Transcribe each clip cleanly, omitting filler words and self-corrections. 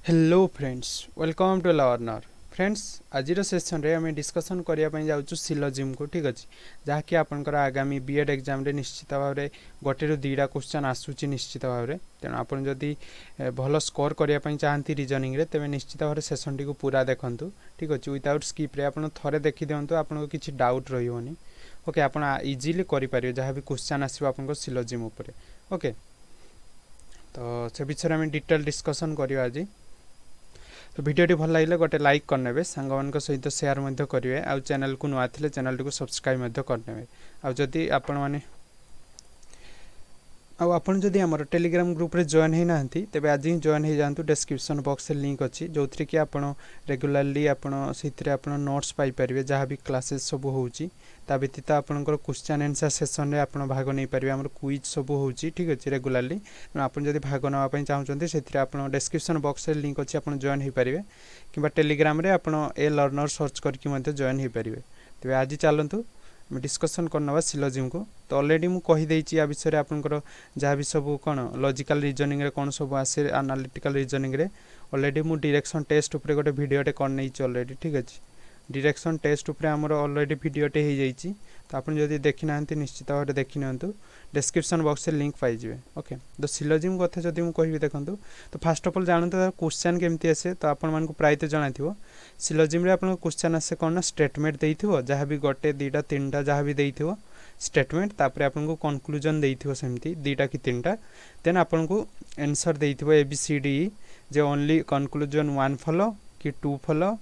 Hello friends, welcome to learner. Friends, आज session रे आम डिस्कसन करने जाऊँ सिलोजिम को। ठीक अच्छे जहाँकि आपंकर आगामी बीएड एग्जाम रे निश्चित भाव में गोटे रू दुईटा क्वेश्चन आसूची निश्चित भाव में। तेणु आप जदि भल स्कोर करने चाहती रीजनिंग रे तेज निश्चित भाव सेसन टी पूरा देखूँ। ठीक अच्छे विदाउट स्किप रे आप थे देखी दिंतु आपको किसी डाउट रही ओके। आप इजिली करेंगे जहाँ भी क्वेश्चन आसो आप सिलोजिम उपर। ओके, तो से विषय में डिटेल डिस्कसन करवा आज। तो वीडियो भल लगे गोटे लाइक करने, सांग मान सहित शेयर करेंगे। आउ चैनल को नुआ थे चैनल को सब्सक्राइब करने। आदि आपण मैंने आपन जदि आमर टेलीग्राम ग्रुप रे जॉइन होना तेज आज ही जॉइन हो जातु। डिस्क्रिप्शन बॉक्स में लिंक अच्छी जो थी कि आप रेगुलाली आप नोट्स पाइपर जहाँ भी क्लासेस सब होती व्यतीत आपंकर क्वेश्चन आंसर सेसन में आप भाग नहीं पारे। आम क्विज सब हो ठीक अच्छे रेगुलाली। आप जब भाग नापी चाहते से आप डिस्क्रिप्शन बॉक्स में लिंक अच्छी आप जॉइन हो पारे कि टेलीग्राम रे आप ए लर्नर सर्च करके जॉइन हो पारे। तेज आज चलतु डिस्कसन करना सिलोजिम को। तो ऑलरेडी मु कहीदे या विषय आपंकर जहाँ भी सब कौन लॉजिकल रीजनिंग रे कौन सब आसे एनालिटिकल रीजनिंग रे ऑलरेडी मु डायरेक्शन टेस्ट उपर गोटे वीडियोटे करनी ऑलरेडी। ठीक अच्छे डायरेक्शन टेस्ट उपर आमर ऑलरेडी वीडियोटे हो जाइए। तो आप जब देखी ना निश्चित भाव देखी नि डिस्क्रिप्शन बॉक्स में लिंक पाइबे। ओके, तो सिलोजिम कथा जब मुझे कहि देखूँ तो फास्ट ऑफ ऑल जानते क्वेश्चन केमती आसे। तो आपण प्राय तो जाना सिलोजिम आप क्वेश्चन आसे कौन ना स्टेटमेंट देइथिबो जहाँ भी गोटे दुईटा तीन जहाँ भी देइथिबो स्टेटमेंट तापर आपको कनक्लूजन देइथिबो सेमती दुईटा कि तीन टा। देन आपको आंसर देइथिबो ABCD जे ओनली कनक्लूजन 1 फॉलो कि 2 फॉलो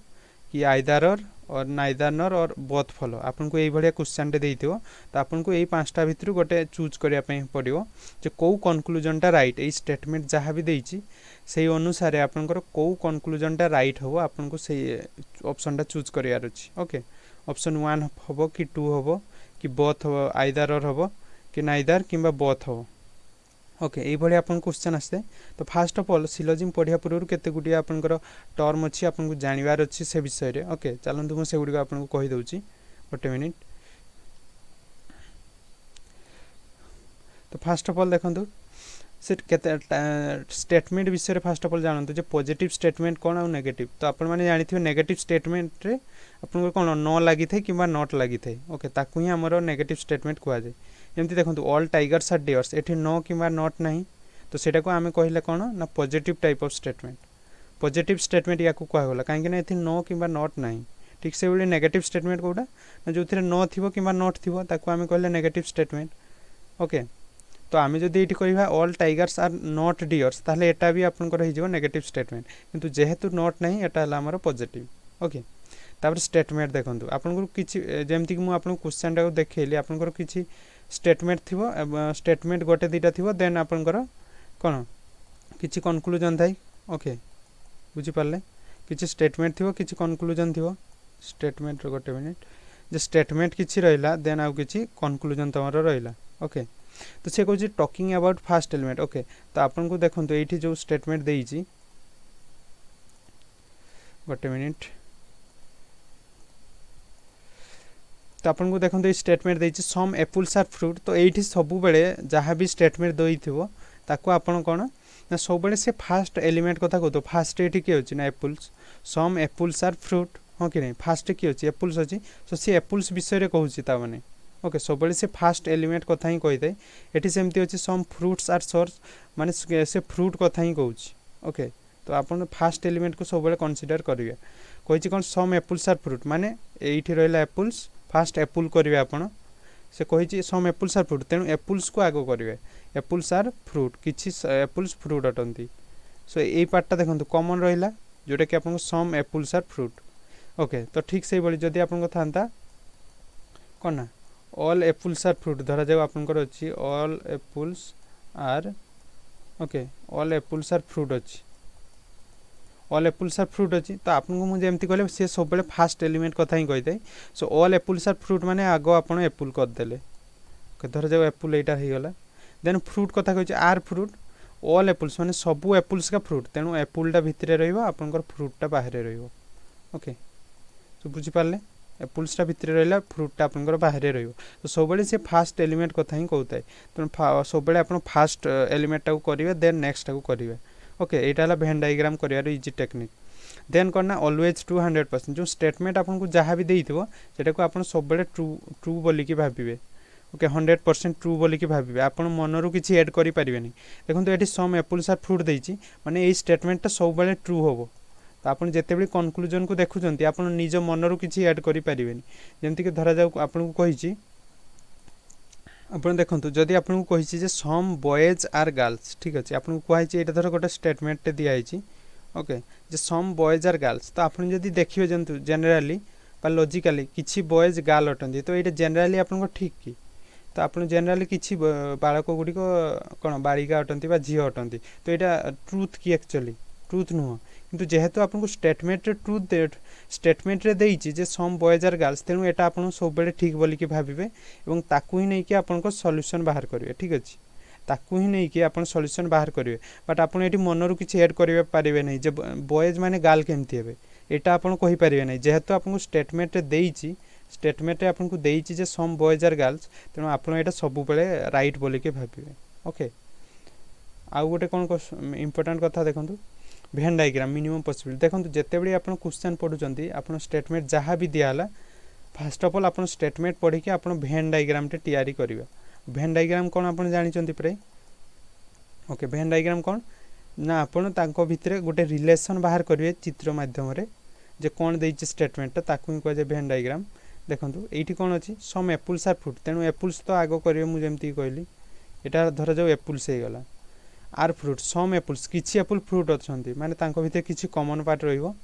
कि आइदर और नाइदर नर और बोथ फॉलो आपको ये भाया क्वेश्चन देइथिबो। तो आपको यही पांचटा भितर गोटे चूज करने पड़ो जे कौ कनक्लूजनटा राइट ये स्टेटमेंट जहाँ भी देइछि से अनुसार आपंकर कौ कनक्लूजनटा राइट हो आपको से ऑप्शनटा चूज करार अच्छी। ओके, ऑप्शन 1 हम कि 2 हम कि बोथ हम आइदर हम कि नाइदर कि बोथ हम। ओके, ये आप क्वेश्चन आसते। तो फास्ट ऑफ ऑल सिलोजिम पढ़िया पूर्व केते गुडी आपनकर टर्म अच्छी आपको जानवर अच्छी से विषय रे। ओके, चलतु मुझे गुड़ी आपको कहीदे गोटे मिनिट। तो फास्ट ऑफ ऑल देखो से स्टेटमेंट विषय फास्ट ऑफ ऑल जानते जो पॉजिटिव स्टेटमेंट कौन और नेगेटिव। तो आप जानी नेगेटिव स्टेटमेंट रे आपको कौन न लगी था कि नॉट लगी था। ओके, ताकू ही आमर नेगेटिव स्टेटमेंट कहुए। जमी देखो ऑल टाइगर्स आर डियर्स एठी नो कि नॉट नहीं तो सेटा को आम कहले कौन ना positive type of statement. Positive statement या कहगला कहीं ये नो कि नॉट नहीं। ठीक से भाई नेगेटिव स्टेटमेंट कौटा ना जो नो थी कि नॉट थी आम कहले नेगेटिव स्टेटमेंट। ओके, तो आम जब ये कह all tigers are not deers ताहले एटा भी आपनकर हो नेगेटिव स्टेटमेंट किंतु जेहेतु नॉट नहीं एटा हला हमर पॉजिटिव। ओके, तापर स्टेटमेंट देखो आपन किछि जेमति कि मु आपन क्वेश्चन टा देखैली आपनकर किछि स्टेटमेंट थिबो स्टेटमेंट गोटे दुईटा थिबो देन आपनकर कोन किछि कनक्लूजन थाई। ओके, बुझी पारले किछि स्टेटमेंट थिबो किछि कनक्लूजन थिबो। स्टेटमेंट गोटे मिनिट जे स्टेटमेंट किछि रहिला देन आउ किछि कनक्लूजन तमर रहिला। ओके, तो से कहूँ talking about fast element. Okay, तो आपन को देखो ये जो स्टेटमेंट देइछि गोटे मिनिट। तो आपन को देखो ये स्टेटमेंट देइछि सम एप्पल्स आर फ्रूट। तो ये सब बेले जहाँ भी स्टेटमेंट देइथिबो ताको आपन कौन ना सब बेले से फास्ट एलिमेंट कथा कहतो। फास्ट ये किए अछि ना apples. Some apples are fruit हाँ कि नहीं फास्ट किए अछि एप्पल्स अछि तो सी एप्पल्स विषय रे कहूछि ता माने। ओके, सब से फास्ट एलिमेंट कथा ही कही थाए। ये सेमती अच्छे सम फ्रुट्स आर सोर्स माने से फ्रूट कथा ही कहूँ। ओके, तो आप फास्ट एलिमेंट को सब कनसीडर करेंगे। कही कौन सम एप्पल्स आर फ्रूट माने ये रहा एप्पल्स फास्ट एप्पल करेंगे आपड़ से कही सम एप्पल्स आर फ्रूट तेणु एप्पल्स को आग करेंगे। एप्पल्स आर फ्रूट किसी एप्पल्स फ्रूट अटंती। सो यही पार्टा देखो कॉमन रहा जोटा कि आपको सम एप्पल्स आर फ्रूट। ओके, तो ठीक से भाई जदि आपन था कौन ना ऑल एप्पल्स आर फ्रूट धरा जाओ आपनकर अच्छी all apples are. Okay, all apples are fruit अच्छी ऑल एप्पल्स आर फ्रूट अच्छी। तो आपको मुझे एमती कहले सी सब फास्ट एलिमेंट कथा ही कही थाए। So all apples are fruit माने आग आप एप्पल करदे। धरा जाओ एप्पल यहाँ होगला देन फ्रूट कथा कही आर फ्रूट ऑल एप्पल्स माने सबू एप्पल्स का फ्रूट तेणु एप्पलटा भितर रहा फ्रूटटा बाहर रहा। ओके, तो बुझीपारे एप्पल्सटा भितर रहा फ्रूटटा आपंकर बाहर रही। तो सब से फास्ट एलिमेंट कथा ही कहता है तेणु सब आप फास्ट एलिमेंटा करेंगे देन नेक्स्ट करेंगे। ओके एटा हला भेन डायग्राम करियार इजी टेक्निक देन करना ऑलवेज ट्रू 100% जो स्टेटमेंट आपन को जहाँ भी देइथिबो सेटा को आपन सब बेले ट्रू ट्रू बोली की भाबिबे ओके 100% ट्रू बोली की भाबिबे आपन मनरु किछि ऐड करि परिबेनी देखंतु एठी सम एप्पल्स आर फ्रूट देइछि माने एई स्टेटमेंट सब बेले ट्रू होबो तो आपन जेते बेले कंक्लूजन को देखुचंती आपन निज मनरु किछि ऐड करि परिबेनी जेंति कि धरा जाऊ आपन को कहिछि आपन देखंतु जदि आपन को कहिछि जे सम बॉयज आर गर्ल्स ठीक अछि आपन को कहिछि एटा धर गोटे स्टेटमेंट दिया आइछि ओके जे सम बॉयज आर गर्ल्स तो आपन जदि देखिबे जंतु जनरली बा लॉजिकली किछि बॉयज गर्ल अटंती तो एटा जनरली आपन को ठीक की तो आपन जनरली किछि बालक गुडी को कोन बालिका अटंती बा झियो अटंती तो एटा ट्रुथ की एक्चुअली ट्रुथ नुह किंतु जेहेतु आपन को स्टेटमेंट रे ट्रुथ दे स्टेटमेंट रे देइछि जे सम बॉयज आर गर्ल्स तेनु एटा आपन सब बेले ठीक बोली की भाबिबे एवं ताकू ही नै कि आपन को सॉल्यूशन बाहर करिवे ठीक अछि ताकू ही नै कि आपन सॉल्यूशन बाहर करिवे बट आपन एटी मनरु किछि ऐड करिवे पारिबे नै जे बॉयज माने गर्ल केमति हेबे एटा आपन कहि पारिबे नै जेहेतु आपन को स्टेटमेंट रे देइछि स्टेटमेंट रे आपन को देइछि जे सम बॉयज आर गर्ल्स तेनु आपन एटा सब बेले राइट बोली के भाबिबे ओके आ गोटे कोन इंपोर्टेंट कथा देखंतु भेन डायग्राम मिनिमम पॉसिबल देखंतु जेते बेले आपन क्वेश्चन पढुचंती आपन स्टेटमेंट जहाँ भी दियाला फर्स्ट ऑफ ऑल आपन स्टेटमेंट पढी के आपन भेन डायग्राम टे तैयारी करिवे भेन डायग्राम कोन आपन जानिचंती प्रे ओके भेन डायग्राम कोन ना आपन तांको भितरे गोटे रिलेशन बाहर करिवे चित्र माध्यम रे जे कोन देइछि स्टेटमेंट ताकू को जे भेन डायग्राम देखंतु एठी कोन अछि सम एप्पल्स आर फ्रूट तेनु एप्पल्स तो आगो करिवे मु जेमति कहली एटा धर जाऊ एप्पल्स हे गला आर फ्रूट सम एप्पल्स किछि एप्पल फ्रूट अछंती माने तांको भितरे किछि कॉमन पार्ट रहिबो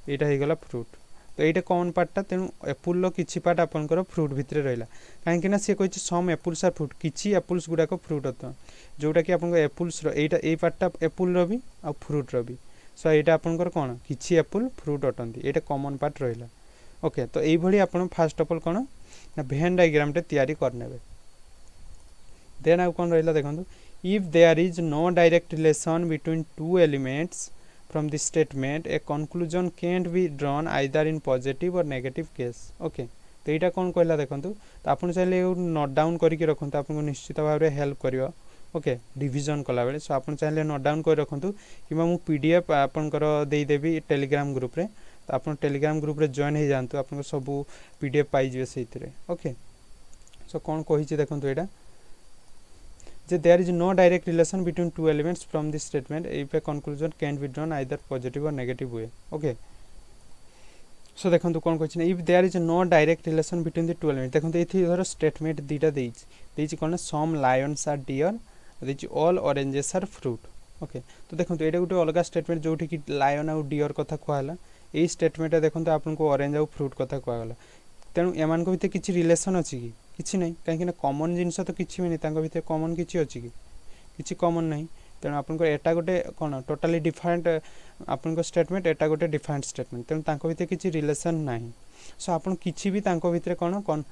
एटा हे गला फ्रूट तो एटा कॉमन पार्टटा तेनु एप्पल लो किछि पार्ट आपनकर फ्रूट भितरे रहिला काहे कि ना से कहिछि सम एप्पल्स आर फ्रूट किछि एप्पल्स गुडा को फ्रूट अत जोटा कि आपनकर एप्पल्स रो एटा ए पार्टटा एप्पल रो भी आ फ्रूट रो भी सो एटा आपनकर कोन किछि एप्पल फ्रूट अटंती एटा कॉमन पार्ट रहिला ओके तो एई भली आपन फर्स्ट ऑफ ऑल कोन ना भेन डायग्राम टे तैयारी करनेबे देन आ कोन रहिला देखंतु if there is no direct relation between two elements from the statement a conclusion can't be drawn either in positive or negative case okay तो एटा कोन कहला देखंतु तो आपन चाहिले नोट डाउन करि के रखंतु आपन को निश्चित भाव रे हेल्प करियो ओके रिवीजन कला बेले सो आपन चाहिले नोट डाउन कर रखंतु किबा मु पीडीएफ आपन कर देई देबी टेलीग्राम ग्रुप रे तो आपन टेलीग्राम ग्रुप रे जॉइन हे जानतु आपन को सब पीडीएफ पाई जिवे सेइतरे ओके सो कोन कहिछि देखंतु एटा जे there is no direct relation between two elements from this statement if a conclusion can be drawn either positive or negative way okay so देखंतु कोन कहछि if there is no direct relation between the two elements देखंतु एथि धर statement दीटा देइछि कोन some lions are deer देइछि all oranges are fruit okay तो देखंतु एटा गुटे अलगा स्टेटमेंट जोठी कि लायन आ डियर कथा कहला एई स्टेटमेंट देखंतु आपन को ऑरेंज आ फ्रूट कथा कहला तेनु एमान को भिते किछि रिलेशन अछि कि किछि नै काहे कि कॉमन जिंस तो किछि नै तांको भिते कॉमन किछि अछि कि किछि कॉमन नै तेनु आपन को एटा गोटे कोन टोटली डिफरेंट आपन को स्टेटमेंट एटा गोटे डिफरेंट स्टेटमेंट तेनु तांको भिते किछि रिलेशन नाही सो आपन किछि भी तांको भितरे कोन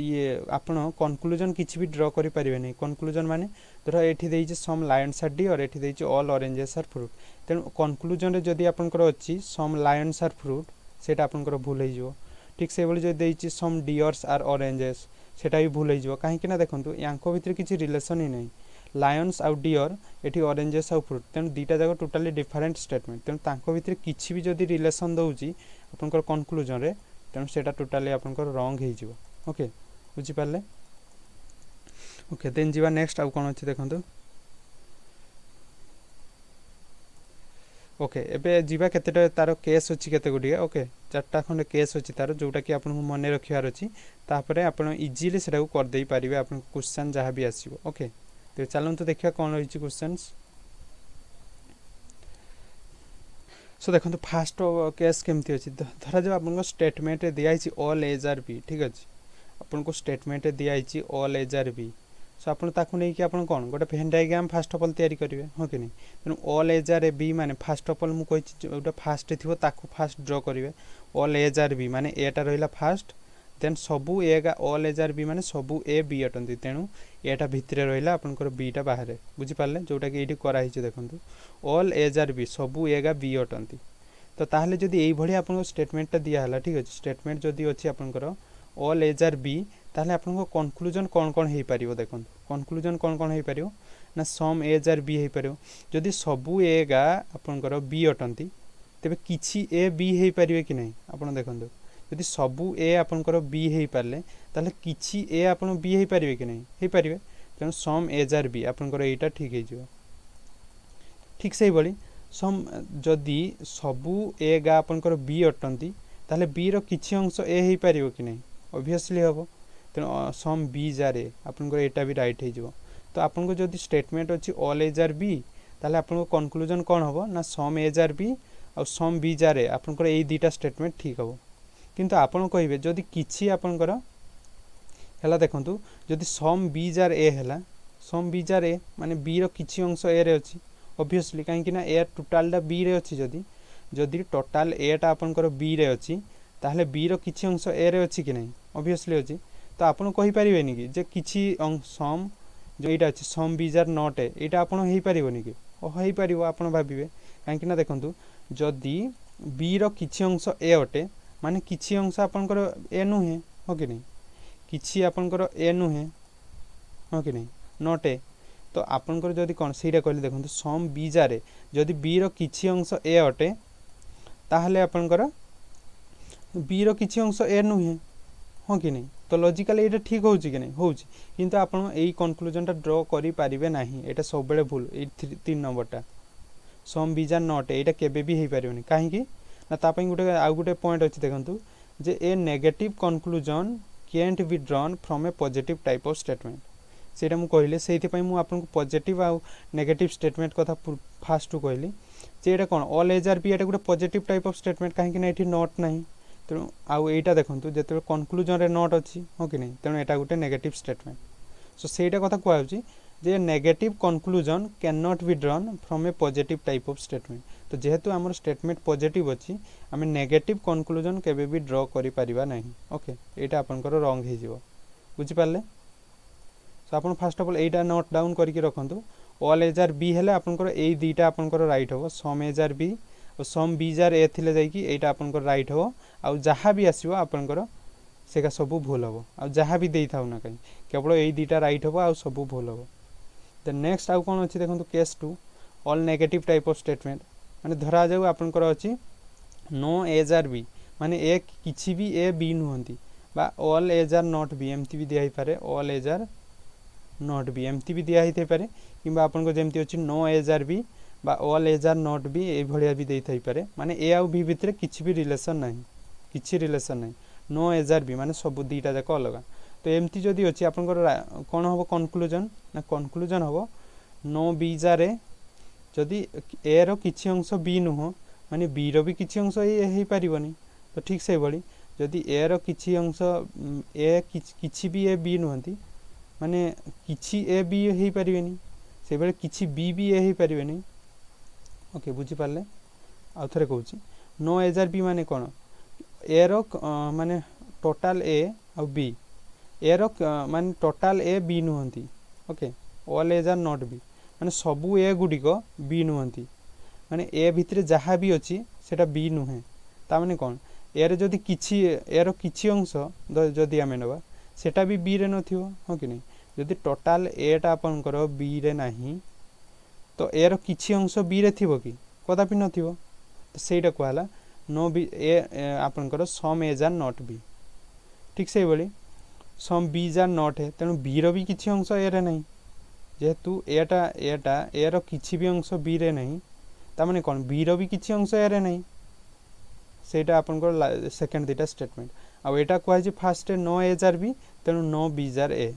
ये आपन कंक्लूजन किछि भी ड्रा करि परिबे नै कंक्लूजन माने धर एठी देइछि सम लायंस आर डियर एठी देइछि ऑल ऑरेंजेस आर फ्रूट तेनु कंक्लूजन रे जदी आपन को अछि सम लायंस आर फ्रूट सेटा आपन को भूल हे जो ठीक से बोली जो देइछि सम डियर्स आर ऑरेंजेस सेटा भी भूल हे जो काहे कि ना देखंतु यांको भितर किछि रिलेशन ही नै लायंस आउ डियर एठी ऑरेंजेस आउ फ्रूट तेनु दीटा जाको टोटली डिफरेंट स्टेटमेंट तेनु तांको भितर किछि भी जदी रिलेशन दउछि आपन को कंक्लूजन रे तेनु सेटा टोटली आपन को रॉन्ग हे जिवो ओके बुझी पाले ओके देन जीवा नेक्स्ट आउ कोन अछि देखंतु ओके एबे जीवा केतेटा तारो केस अछि केते गुडी ओके चारटा खंडे केस अछि तारो जोटा कि आपन मने रखियार अछि तापरे आपन इजीली सेटा को कर देई परिबे आपन क्वेश्चन जहां भी आसीबो ओके तो चलन तो देखिया कोन रहिछि क्वेश्चंस सो देखंतु फर्स्ट केस केमति अछि धरा जो आपन को स्टेटमेंट रे दिया अछि ऑल एज आर बी ठीक अछि आपन को स्टेटमेंट रे दिया अछि ऑल एज आर बी सो आपन ताकू नै कि आपन कोन गोटे भेन डायग्राम फर्स्ट ऑफ ऑल तयारी करिवे हो कि नै तनु ऑल एज आर बी माने फर्स्ट ऑफ ऑल मु कहि जोटा फर्स्ट थिबो ताकू फर्स्ट ड्रा करिवे ऑल एज आर बी माने एटा रहिला फर्स्ट देन सबु एगा ऑल एज आर बी माने सबु ए बी अटंती तेनु एटा भितरे रहिला आपनकर बी टा बाहरे बुझी पाले जोटा कि एठी करा हिचे देखंतु ऑल एज आर बी सबु एगा बी अटंती तो ताहले जदी एई भली आपन स्टेटमेंट टा दिया हला ठीक अछि स्टेटमेंट जदी अछि आपनकर ऑल एज आर बी ताहले आपन को कंक्लूजन कोन कोन हे परिबो देखंतु कंक्लूजन कोन कोन हे परिबो ना सम ए जार बी हो पार जदि सबू ए गा आपंकर बी अटंती तेबे किछि ए बी हो पारे कि नहीं आपन देखंतु जदि सबू ए आपंकर बी हो पारे ताले किछि ए आपन बी हो पारे कि नहीं हो पारे तेणु सम ए जार बी आपंकर एटा ठीक हो ठीक से बड़ी सम जदि सबू ए गा आपंकर बी अटंती ताले बी रो किछि अंश ए हो पारे कि नहीं ऑब्वियसली हम तेणु सम बी जार ए आपंकर एटा भी राइट हो तो आपन जदि स्टेटमेंट अच्छी ऑल ए जार बी ताले आपन कंक्लूजन कौन हम ना सम ए जार बी और सम बी जार ए आपन ये दुटा स्टेटमेंट ठीक हम किंतु आपन कहे जदि किछि आपनकर हला देखंतु जदि सम बी जार ए हला सम बी जार ए माने बी रो किछि अंश ए रे अछि ऑब्वियसली काहे ना ए टोटल दा बी रे अछि जदि टोटल ए टा आपनकर बी रे अछि ताहले बी रो किछि अंश ए रे अछि कि नहीं ऑब्वियसली अछि तो आपन कहि परिबेनी कि जे किछि सम जो एटा अछि some B jar not A एटा आपन हेई परिबोनी कि हेई परिबो आपन भाबिबे काहे ना देखंतु जदि बी रो किछि अंश ए अटे माने किछि अंश आपनकर ए नुहे हो कि नहीं किछि आपनकर ए नुहे हो कि नहीं नॉट ए तो आपनकर जदि कोन सेटा कहले देखंतु सम बी जार ए जदि बी रो किछि अंश ए अटे ताहले आपनकर बी रो किछि अंश ए नुहे हो कि नहीं तो लॉजिकली ये ठीक हो कि नहीं हो किंतु आपन एई कंक्लूजन टा ड्रॉ करि पारिबे नाही एटा सब बेले भूल ए 3 नंबरटा सम बी जार नॉट एटा केबे भी हेई पारिबोनी काहे कि ना तापई गुटे आ गुटे पॉइंट अछि देखंतु जे a negative conclusion can't be drawn from a positive type of statement सेटा मु कहले सेति पई मु आपन को पॉजिटिव आ नेगेटिव स्टेटमेंट कथा फास्ट टू कहली जे एटा कोन ऑल एज आर बी एटा गुटे पॉजिटिव टाइप ऑफ स्टेटमेंट काहे कि ना एठी नॉट नाही तेणु आउ एटा देखंतु जेते कंक्लूजन रे नॉट अछि हो कि नहीं तेणु एटा गुटे नेगेटिव स्टेटमेंट सो सेटा कथा कहउची जे negative conclusion can not be drawn from a positive type of statement तो जेहेतु हमर स्टेटमेंट पॉजिटिव अछि हमें नेगेटिव कंक्लूजन केबे भी ड्रॉ करि परिबा नाही ओके एटा आपनकर रॉन्ग हे जिवो बुझि पाले सो आपन first of all Etah note down करके रखंतु ऑल एज आर बी हेले आपनकर एई दुईटा आपनकर राइट हो सम एज आर बी और सम बी जार ए थिले जाई कि एटा आपनकर राइट हो आ जहाँ भी आसीबो आपनकर सेका सब भूल हो आ जहाँ भी देई थाउ ना कहीं केवल एई दुईटा राइट हो आ सब भूल हो द नेक्स्ट आउ कोन अछि देखंतु case 2 all negative type of statement माने धरा जाऊ आपनकर अछि नो एज आर बी माने ए किछि भी ए बी नहंती बा all A's are not B एमती भी दिया ही पारे all A's are not B एमती भी दिया ही पारे किबा आपनको जेमती अछि नो एज आर बी बा all A's are not B ए भलिया भी देई थाई पारे माने ए आ बी भितरे किछि भी रिलेशन नाही किछि रिलेशन नाही नो एज आर बी माने सब दुईटा जाक अलग तो एमती जदी अछि आपनकर कोन होबो कंक्लूजन ना कंक्लूजन होबो नो बी जार ए जदी ए रो किछि अंश बी नुहो माने बी रो भी किछि अंश ए हेई परिबोनी तो ठीक से बड़ी जदी ए रो किछि अंश ए किछि भी ए बी नुहंती माने किछि ए बी हेई परिबेनी से बेले किछि बी भी ए हेई परिबेनी ओके बुझी पाले आ थरे कहूची नो एज आर बी माने कोन ए रो माने total A uh B A रो माने टोटल ए बी नुहंती okay all A's are not B माने सबु ए गुडी को बी नुहंती माने ए भितरे जहाँ भी अछि सेटा बी नुहे ता माने कोन ए रे जदी किछि ए रो किछि अंश जदी आमे नबा सेटा भी बी रे नथियो हो कि नहीं जदी टोटल ए टा अपन करो बी रे नाही तो ए रो किछि अंश बी रे थिबो कि कदापि नथिबो तो सेटा कहला नो बी ए आपन करो सम ए जार नॉट बी ठीक से बोली सम बी जार नॉट है तेनु बी रो भी किछि अंश ए रे नहीं जेहेतु एटा ए रो किछि भी अंश बी रे नहीं ता माने कोन बी रो भी किछि अंश ए रे नहीं सेटा आपन को सेकंड दिटा स्टेटमेंट आ एटा कहै जे फर्स्ट नो ए जार बी तेनु नो बी जार ए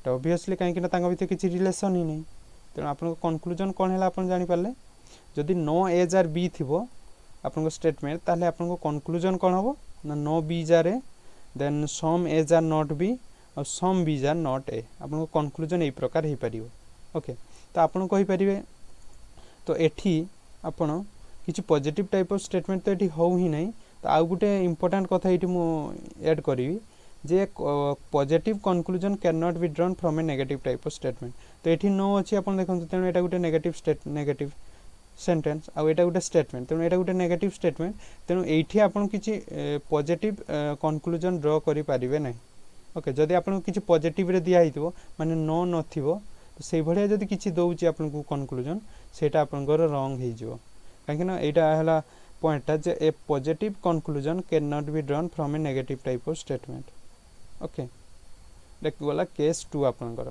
तो ऑब्वियसली काहे कि ना तांग भितर किछि रिलेशन ही नहीं तेनु आपन कंक्लूजन कोन हैला आपन जानि पारले जदि नो ए जार बी थिबो आपन स्टेटमेंट ताले आपन कंक्लूजन कोन होबो ना नो बी जार ए देन सम ए जार नॉट बी और some B jar not A आपन कंक्लूजन ए प्रकार हे परिबो ओके तो आपन कहि परिबे तो एठी आपन किछि पॉजिटिव टाइप ऑफ स्टेटमेंट तो एठी हो ही नहीं तो आउ गुटे इंपोर्टेंट कथा एठी मु ऐड करिवि जे positive conclusion can not be drawn from a negative type of statement तो एठी नो अछि आपन देखंतु तेनु एटा गुटे नेगेटिव सेंटेंस आ एटा गुटे स्टेटमेंट तेनु एटा गुटे नेगेटिव स्टेटमेंट तेनु एठी आपन किछि पॉजिटिव कंक्लूजन ड्रॉ करि परिबे नै ओके जदि आपन किछि पॉजिटिव रे दिया हितबो माने नो नथिबो तो से भलिया जदि किछि दउची आपनको कंक्लूजन सेटा आपनकर रॉन्ग हे जिवो काहे ना एटा हला पॉइंटटा जे a positive conclusion can not be drawn from a negative type of statement okay देखु वाला केस 2 आपनकर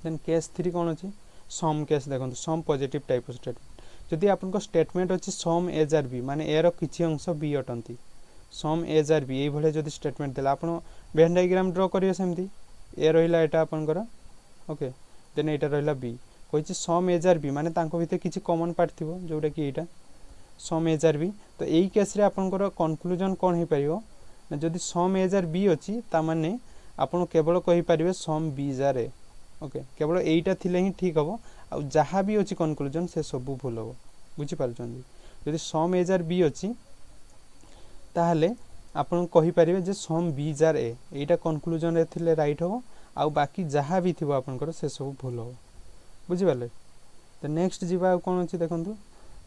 देन केस 3 कोन अछि सम केस देखंतु some positive type of statement जदि आपनको स्टेटमेंट अछि सम एज आर बी माने एरो किछि अंश बी अटंती सम एज आर बी ए भले जदि स्टेटमेंट देला आपण वेन डायग्राम ड्रा करियो सेमती ए रहिला एटा आपनकर ओके देन एटा रहिला B कहिछि some A's are B माने तांको भितर किछि कॉमन पार्ट थिबो जोटा कि एटा सम एज आर बी तो एई केस रे आपनकर कंक्लूजन कोन हे परियो ना जदि सम एज आर बी अछि ता माने आपण केवल कहि परिबे सम बी जार ए ओके केवल एईटा थिले ही ठीक हबो आ जहा भी अछि कंक्लूजन से सब भूल हबो बुझि पारछन जदि सम एज आर बी अछि ताहले आपण कहि परिबे जे सम बी जार ए एईटा कंक्लूजन रे थिले राइट हबो आ बाकी जहा भी थिबो आपनकर से सब भूल हबो बुझि पाले तो नेक्स्ट जीवा कोन अछि देखंतु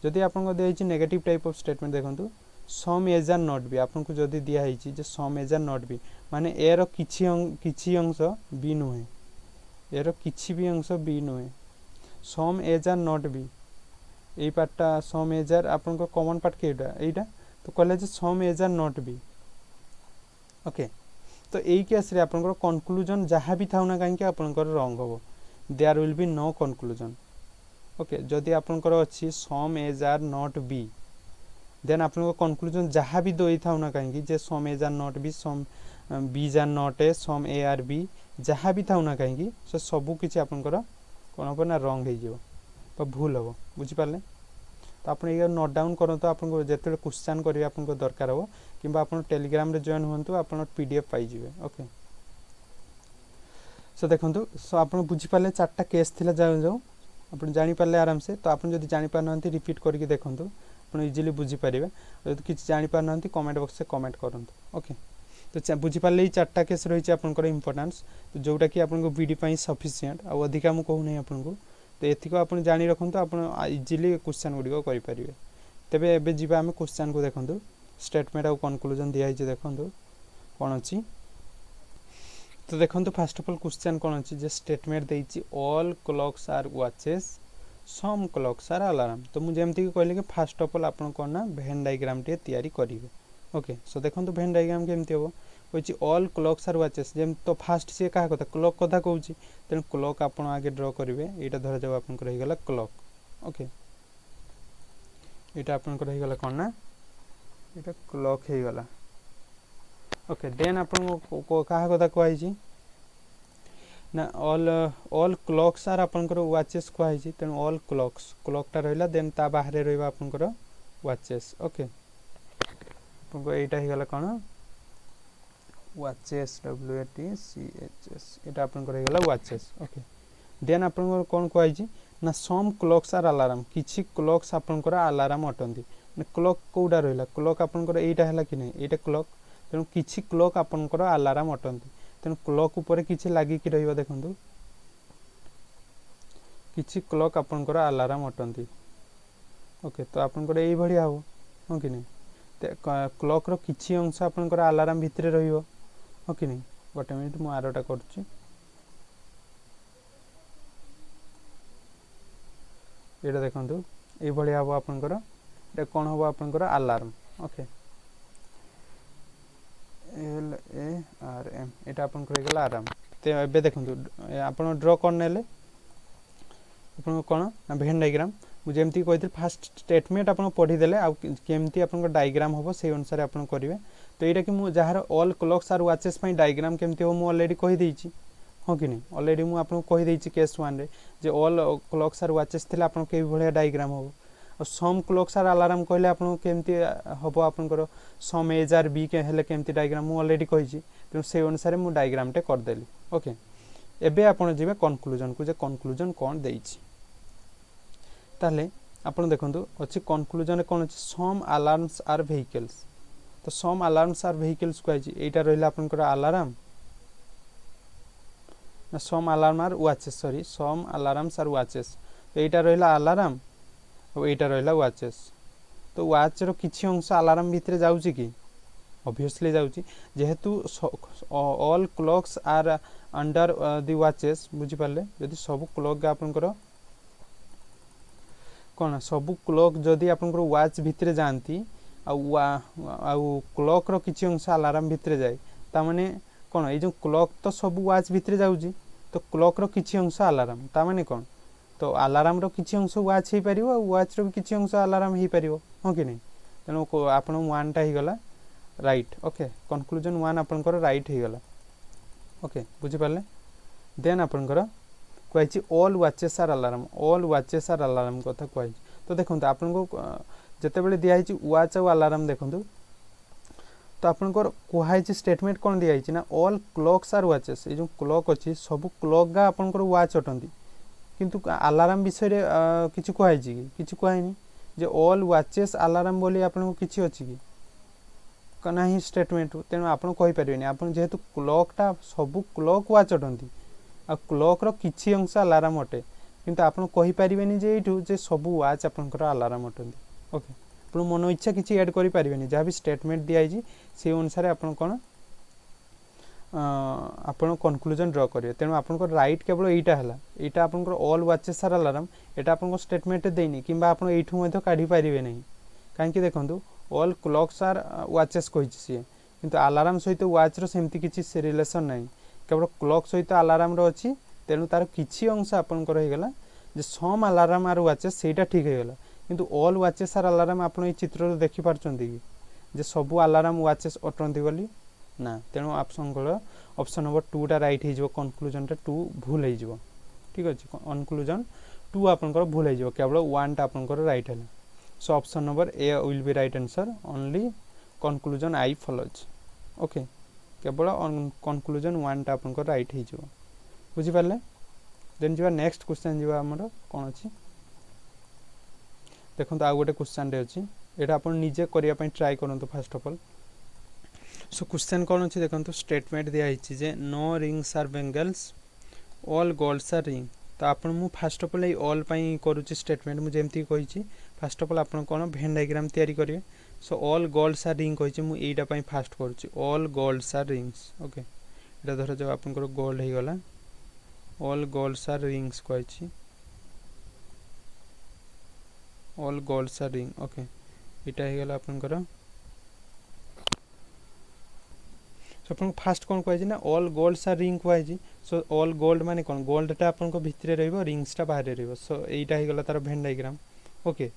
जदि आपनको देइछि नेगेटिव टाइप ऑफ स्टेटमेंट देखंतु सम एज आर नॉट बी आपनको जदि दिया हिछि जे some A's are not B माने ए रो किछि अंश बी नहे ए रो किछि भी अंश बी नहे some A's are not B एई पार्टटा सम एज आर आपनको कॉमन पार्ट केटा एटा तो कहले जे some A's are not B okay तो एई केस रे आपनको कंक्लूजन जहा भी थाउना काहे कि आपनको रॉन्ग हबो there will be no conclusion okay जदि आपनकर अछि some A's are not B then आपनको कंक्लूजन जहा भी दोई थाउना काहे कि जे some A's are not B some B jar not A some A are B जहा भी थाउना काहे कि से सब किछि आपनकर कोन हो ना रॉन्ग हे जिवो तो भूल हबो बुझि पाले तो आपन ये नोट डाउन करंतो आपनको जेते क्वेश्चन करिवे आपनको दरकार हो किबा आपन टेलीग्राम रे जॉइन होंतु आपन पीडीएफ पाई जिवे ओके सो देखंतु सो आपन बुझि पाले चारटा केस थिला जाउ जाउ आपन जानि पाले आराम से तो आपन जदि जानि पारनंती रिपीट करके देखंतु आपन इजीली बुझि परिबे जदि किछ जानि पारनंती कमेंट बॉक्स से कमेंट करंतु ओके तो बुझि पाले ई चारटा केस रहिछि आपनकर इंपोर्टेंस तो जोटा कि आपनको वीडियो पई सफिशिएंट आ अधिका मु कहू नै आपनको तो एथिको आपन जानि रखंतु आपन इजीली क्वेश्चन गुडी को करि परिबे तबे एबे जिबा हम क्वेश्चन को देखंतु स्टेटमेंट आ कंक्लूजन दिया हिछि देखंतु कोन अछि तो देखंतु फर्स्ट ऑफ ऑल क्वेश्चन कोन अछि जे स्टेटमेंट देइछि all clocks are watches some clocks are alarm तो मु जेमति कि कहले कि फर्स्ट ऑफ ऑल आपन कोन ना वेन डायग्राम टे तयारी करिवे ओके सो देखंतु वेन डायग्राम केमति हो कहिछि ऑल क्लॉक्स आर वॉचेस जेम तो फर्स्ट से का कथा क्लॉक कथा कहउछि तेन क्लॉक आपन आगे ड्रा करिवे एटा धरा जाव आपन को रहि गेला क्लॉक ओके एटा आपन को रहि गेला कोन ना एटा क्लॉक हे गेला ओके देन आपन को का कथा कहइछि ना ऑल क्लॉक्स आर आपन को वॉचेस कहइछि तेन ऑल क्लॉक्स क्लॉकटा रहिला देन ता बाहरे रहिबा आपन को वॉचेस ओके आपन को एटा हे गेला कोन watches watches एटा आपन को गेला watches ओके देन आपन को कोन कहै ना सम क्लॉक्स आर अलार्म किछि क्लॉक्स आपन को अलार्म अटंती ने क्लॉक कोडा रहला क्लॉक आपन को एटा हला कि नै एटा क्लॉक तेन किछि क्लॉक आपन को अलार्म अटंती तेन क्लॉक ऊपर किछि लागि कि रहइबा देखंतु किछि क्लॉक आपन को अलार्म अटंती ओके तो आपन को एई भडिया हो हो कि नै क्लॉक रो किछि अंश आपन को अलार्म भितरे रहिबो ओके नहीं गोटे मिनिट मु आरोटा करछि एटा देखंतु ए भलिया हो आपनकर एटा कोन हो आपनकर alarm okay L A R M एटा आपनकर गेला अलार्म ते एबे देखंतु आपन ड्रा करनेले आपन कोन वेन डायग्राम मु जेमति कहिथि फर्स्ट स्टेटमेंट आपन पढी देले आ केमति आपन को डायग्राम होबो से अनुसार आपन करिवे तो एटा कि मु जहार ऑल क्लॉक्स आर वॉचेस पई डायग्राम केमति हो मु ऑलरेडी कहि देइछि हो कि नै ऑलरेडी मु आपन कहि देइछि केस 1 रे जे ऑल क्लॉक्स आर वॉचेस थिला आपन के भलिया डायग्राम होबो और सम क्लॉक्स आर अलार्म कहले आपन केमति होबो आपन को सम एज आर बी के हेले केमति डायग्राम मु ऑलरेडी कहिछि तो से अनुसार मु डायग्राम टे कर देली ओके एबे आपन जिवे कंक्लूजन को जे कंक्लूजन कोन देइछि ताले आपन देखंतु अछि कंक्लूजन कोन अछि सम अलार्म्स आर व्हीकल्स तो सम अलार्म्स आर व्हीकल्स कहै एटा रहला आपन को अलार्म ना some alarm are watches sorry some alarms are watches तो एटा रहला अलार्म और एटा रहला वॉचेस तो वॉच रो किछि अंश अलार्म भितरे जाउछि कि ऑब्वियसली जाउची जेहेतु all clocks are under the watches बुझी पाले यदि सब क्लॉक आपनकर कोन सब क्लॉक जदि आपनकर वाच भितरे जानती आउ क्लॉक रो किछि अंश अलार्म भितरे जाय ता माने कोन ए जो क्लॉक तो सब वाच भितरे जाउची तो क्लॉक रो किछि अंश अलार्म ता माने कोन तो अलार्म रो किछि अंश वाच हे परिबो वाच रो किछि अंश अलार्म हे परिबो हो कि नै तेनो आपण 1 टा ही गला राइट ओके कंक्लूजन 1 आपनकर राइट हे गला ओके बुझी पाले देन आपनकर कहछि ऑल वाचेस आर अलार्म कथा कहछि तो देखंत आपनको जते बेले दिया हिची वाच और अलार्म देखंतु तो आपनकर कहछि स्टेटमेंट कोन दिया हिची ना ऑल क्लॉक्स आर वाचेस ए जो क्लॉक अछि सब क्लॉक गा आपनकर वाच अटंती किंतु अलार्म विषय रे किछि कहछि किछि कहैनी जे ऑल वाचेस अलार्म बोली आपनको किछि अछि कि कना ही स्टेटमेंट तेनु आपण कहि परिबेनी आपण जेहेतु क्लॉक टा सब क्लॉक वाच अटंती आ क्लॉक रो किछि अंश अलार्म अटे किंतु आपण कहि परिबेनी जे एठु जे सब वाच आपनकर अलार्म अटंती ओके आपण मन इच्छा किछि ऐड करि परिबेनी जा भी स्टेटमेंट दिया हिची से अनुसार आपण कोन आपण कंक्लूजन ड्रा करिवे तेनु आपनको राइट केवल एटा हला एटा आपनको all watches are alarm Etah आपनको statement देइनी किबा आपण एठु मध्ये काढी परिबे नै काहे कि देखंतु ऑल क्लॉक्स आर वाचेस कहिछि से किंतु अलार्म सहित वाच रो सेमति किछि से रिलेशन नै केवल क्लॉक सहित अलार्म रो अछि तेनु तार किछि अंश आपनको रहि गेला जे सम अलार्म आर वाचेस सेटा ठीक हे गेला किंतु ऑल वाचेस आर अलार्म आपण ए चित्र रो देखि पारचंदी कि जे सब अलार्म वाचेस अटंती बोली ना तेनु ऑप्शन नंबर 2 टा राइट हे जिवो कंक्लूजन टा 2 भूल हे जिवो ठीक अछि कंक्लूजन 2 आपनकर भूल हे जिवो केवल 1 टा आपनकर राइट हला सो option number A will be right answer only conclusion I follows okay केवल कंक्लूजन 1 टा आपनकर राइट हे जिवो बुझि पाले देन जिवा नेक्स्ट क्वेश्चन जिवा हमर कोन अछि देखंत आ गोटे क्वेश्चन रे अछि एटा आपण निजे करिया पई ट्राई करंतु first of all so question कोन अछि देखंतु स्टेटमेंट दिया हिची जे no rings are bangles all golds are ring तो आपण मु फर्स्ट ऑफ ऑल ए ऑल पई करूची स्टेटमेंट मु जेमती कहिची फर्स्ट ऑफ ऑल आपण कोन भेन डायग्राम तयारी करिवे so all golds are ring कहिची मु एटा पई फर्स्ट करूची all golds are rings okay एटा धर जो आपण को गोल्ड हे गला ऑल गोल्ड्स आर रिंग्स कहिची all golds are ring okay एटा हे गला आपण को अपन फास्ट कोन कहै ना ऑल गोल्ड्स आर रिंग कहै सो ऑल गोल्ड माने कोन गोल्ड टा अपन को भितरे रहइबो रिंग्स टा बाहर रहइबो सो एटा हे गला तार Venn diagram okay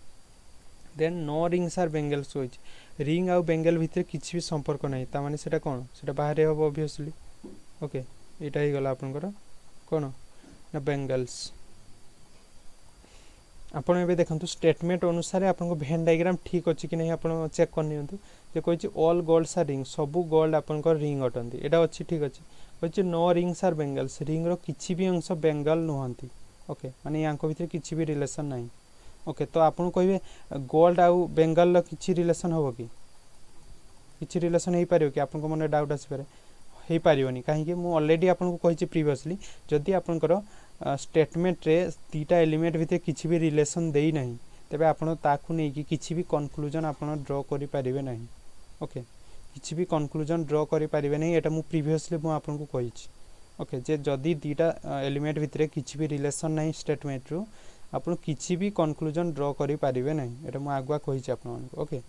then no rings are bangles कहै रिंग आ बेंगल भितरे किछि भी संपर्क नै ता माने सेटा कोन सेटा बाहर रहबो ऑब्वियसली ओके एटा हे गला अपन कोन ना बेंगल्स आपण एबे देखंतु स्टेटमेंट अनुसार आपन को भेन डायग्राम ठीक अछि कि नै आपण चेक कर नियंतु जे कहै ऑल गोल्ड्स आर रिंग सब गोल्ड आपन को रिंग अटंती एटा अछि ठीक अछि कहै no rings are bangles ring रो किछि भी अंश बेंगल नहंती ओके माने यांको भितर किछि भी रिलेशन नै ओके तो आपन कहबे गोल्ड आ बेंगल रो किछि रिलेशन होबो किछि रिलेशन हे पारियो कि आपन को मन डाउट आसी पारे हे पारियोनी काहे कि मु ऑलरेडी आपन को कहिछि प्रीवियसली जदी आपन को स्टेटमेंट रे तीटा एलिमेंट भितर किछि भी रिलेशन देई नहीं तबे आपण ताकू नै कि किछि भी कंक्लूजन आपण ड्रा करि परिबे नहीं ओके किछि भी कंक्लूजन ड्रा करि परिबे नहीं एटा मु प्रीवियसली मु आपण को कहिछि ओके जे जदी तीटा एलिमेंट भितर किछि भी रिलेशन नहीं स्टेटमेंट रो आपण किछि भी कंक्लूजन ड्रा करि परिबे नहीं एटा मु आगुआ कहिछि आपण ओके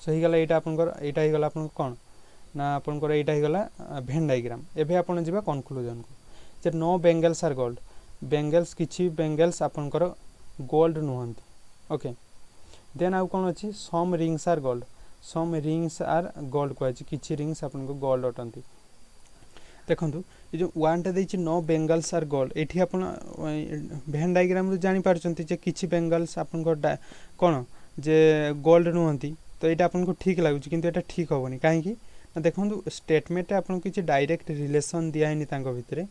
सो ही गला एटा आपण को एटा ही गला आपण कोन ना आपण को एटा ही गला भेन डायग्राम एबे आपण जिबा कंक्लूजन को जे no bangles are gold bangles किछि बेंगल्स आपनकर गोल्ड नहंती ओके देन आउ कोन अछि some rings are gold some rings are gold को अछि किछि रिंग्स आपनको गोल्ड अटंती देखंतु ए जो वन टा दैछि नो बेंगल्स आर गोल्ड एठी आपन भेन डायग्राम रु जानि पारचंती जे किछि बेंगल्स आपनको कोन जे गोल्ड नहंती तो एटा आपनको ठीक लागुछि किंतु एटा ठीक होबनी काहे कि देखंतु स्टेटमेंट आपन किछि डायरेक्ट रिलेशन दियाइनी तांको भितरे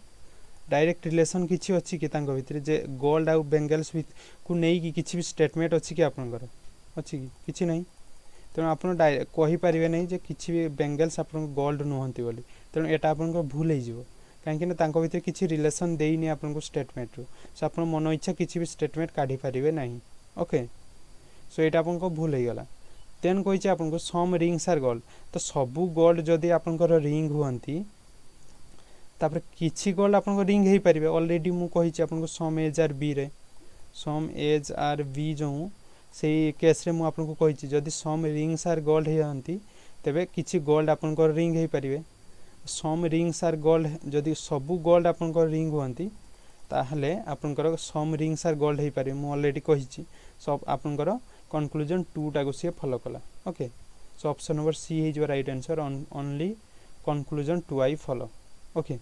डायरेक्ट रिलेशन किछि अछि कि तांको भितरे जे गोल्ड आ बेंगल्स को नै कि किछि भी स्टेटमेंट अछि कि आपनकर अछि कि किछि नै तेणु आपन कहि परिबे नै जे किछि भी बेंगल्स आपन गोल्ड नहंती बोली तेणु एटा आपनकर भूल हे जिवो काहे कि तांको भितरे किछि रिलेशन देई नै आपन को स्टेटमेंट रो सो आपन मन इच्छा किछि भी स्टेटमेंट काढी परिबे नै ओके सो एटा आपन को भूल हे गला देन कही आपको सम रिंग्स आर गोल्ड तो सबू गोल्ड जदि आपंकर रिंग हुअंती तापर किछि गोल्ड आपन रिंग हो पारे ऑलरेडी मु कही आपको सम एज आर बी रे सम एज आर बी जो से केस रे मु आपको कही जदि सम रिंग्स आर गोल्ड होती तेबे किछि गोल्ड आपन रिंग हो पारे सम रिंग्स आर गोल्ड जदि सबू गोल्ड आपन रिंग हुअंती ताहले आपनकर सम रिंग्स आर गोल्ड हो पारे मु ऑलरेडी कही सब आपनकर कंक्लूजन 2 टाको सी फॉलो कला okay so option number C is right answer only conclusion 2 I follow okay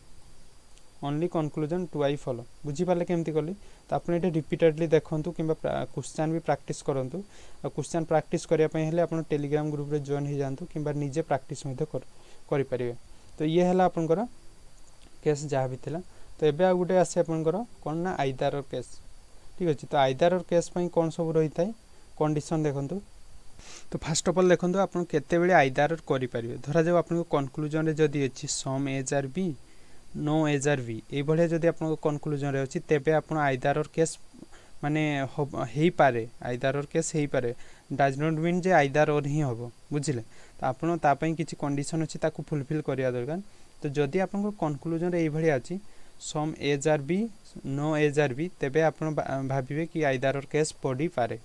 only conclusion 2 I follow बुझी पाले केमती कली तो आपन एटे रिपीटेडली देखंतु किबा क्वेश्चन भी प्रैक्टिस करंतु आ क्वेश्चन प्रैक्टिस करिया पय हेले आपन टेलीग्राम ग्रुप रे जॉइन हो जानतु किबा निजे प्रैक्टिस मध्ये करि परिबे तो ये हला आपनकर केस जहाँ भी थिला तो एबे आ गुटे आसे आपनकर कोन ना आइदार केस ठीक अछि तो आइदार केस पय कोन सब रही थाय कंडीशन देखंतु तो फर्स्ट ऑफ ऑल देखंतु आपन केते बेले आइदार करि परिबे धरा जाव आपन कंक्लूजन रे जदी अछि some A's are B no A's are B ए भले जदी आपन कंक्लूजन रे अछि तेबे आपन आइदार केस माने हेई पारे आइदार केस हेई पारे डज नॉट मीन जे आइदार और ही होबो बुझिले तो आपन ता पय किछि कंडीशन अछि ताकू फुलफिल करिया दरकार तो जदी आपन कंक्लूजन रे ए भले अछि some A's are B no A's are B तेबे आपन भाबिबे कि आइदार केस पडी पारे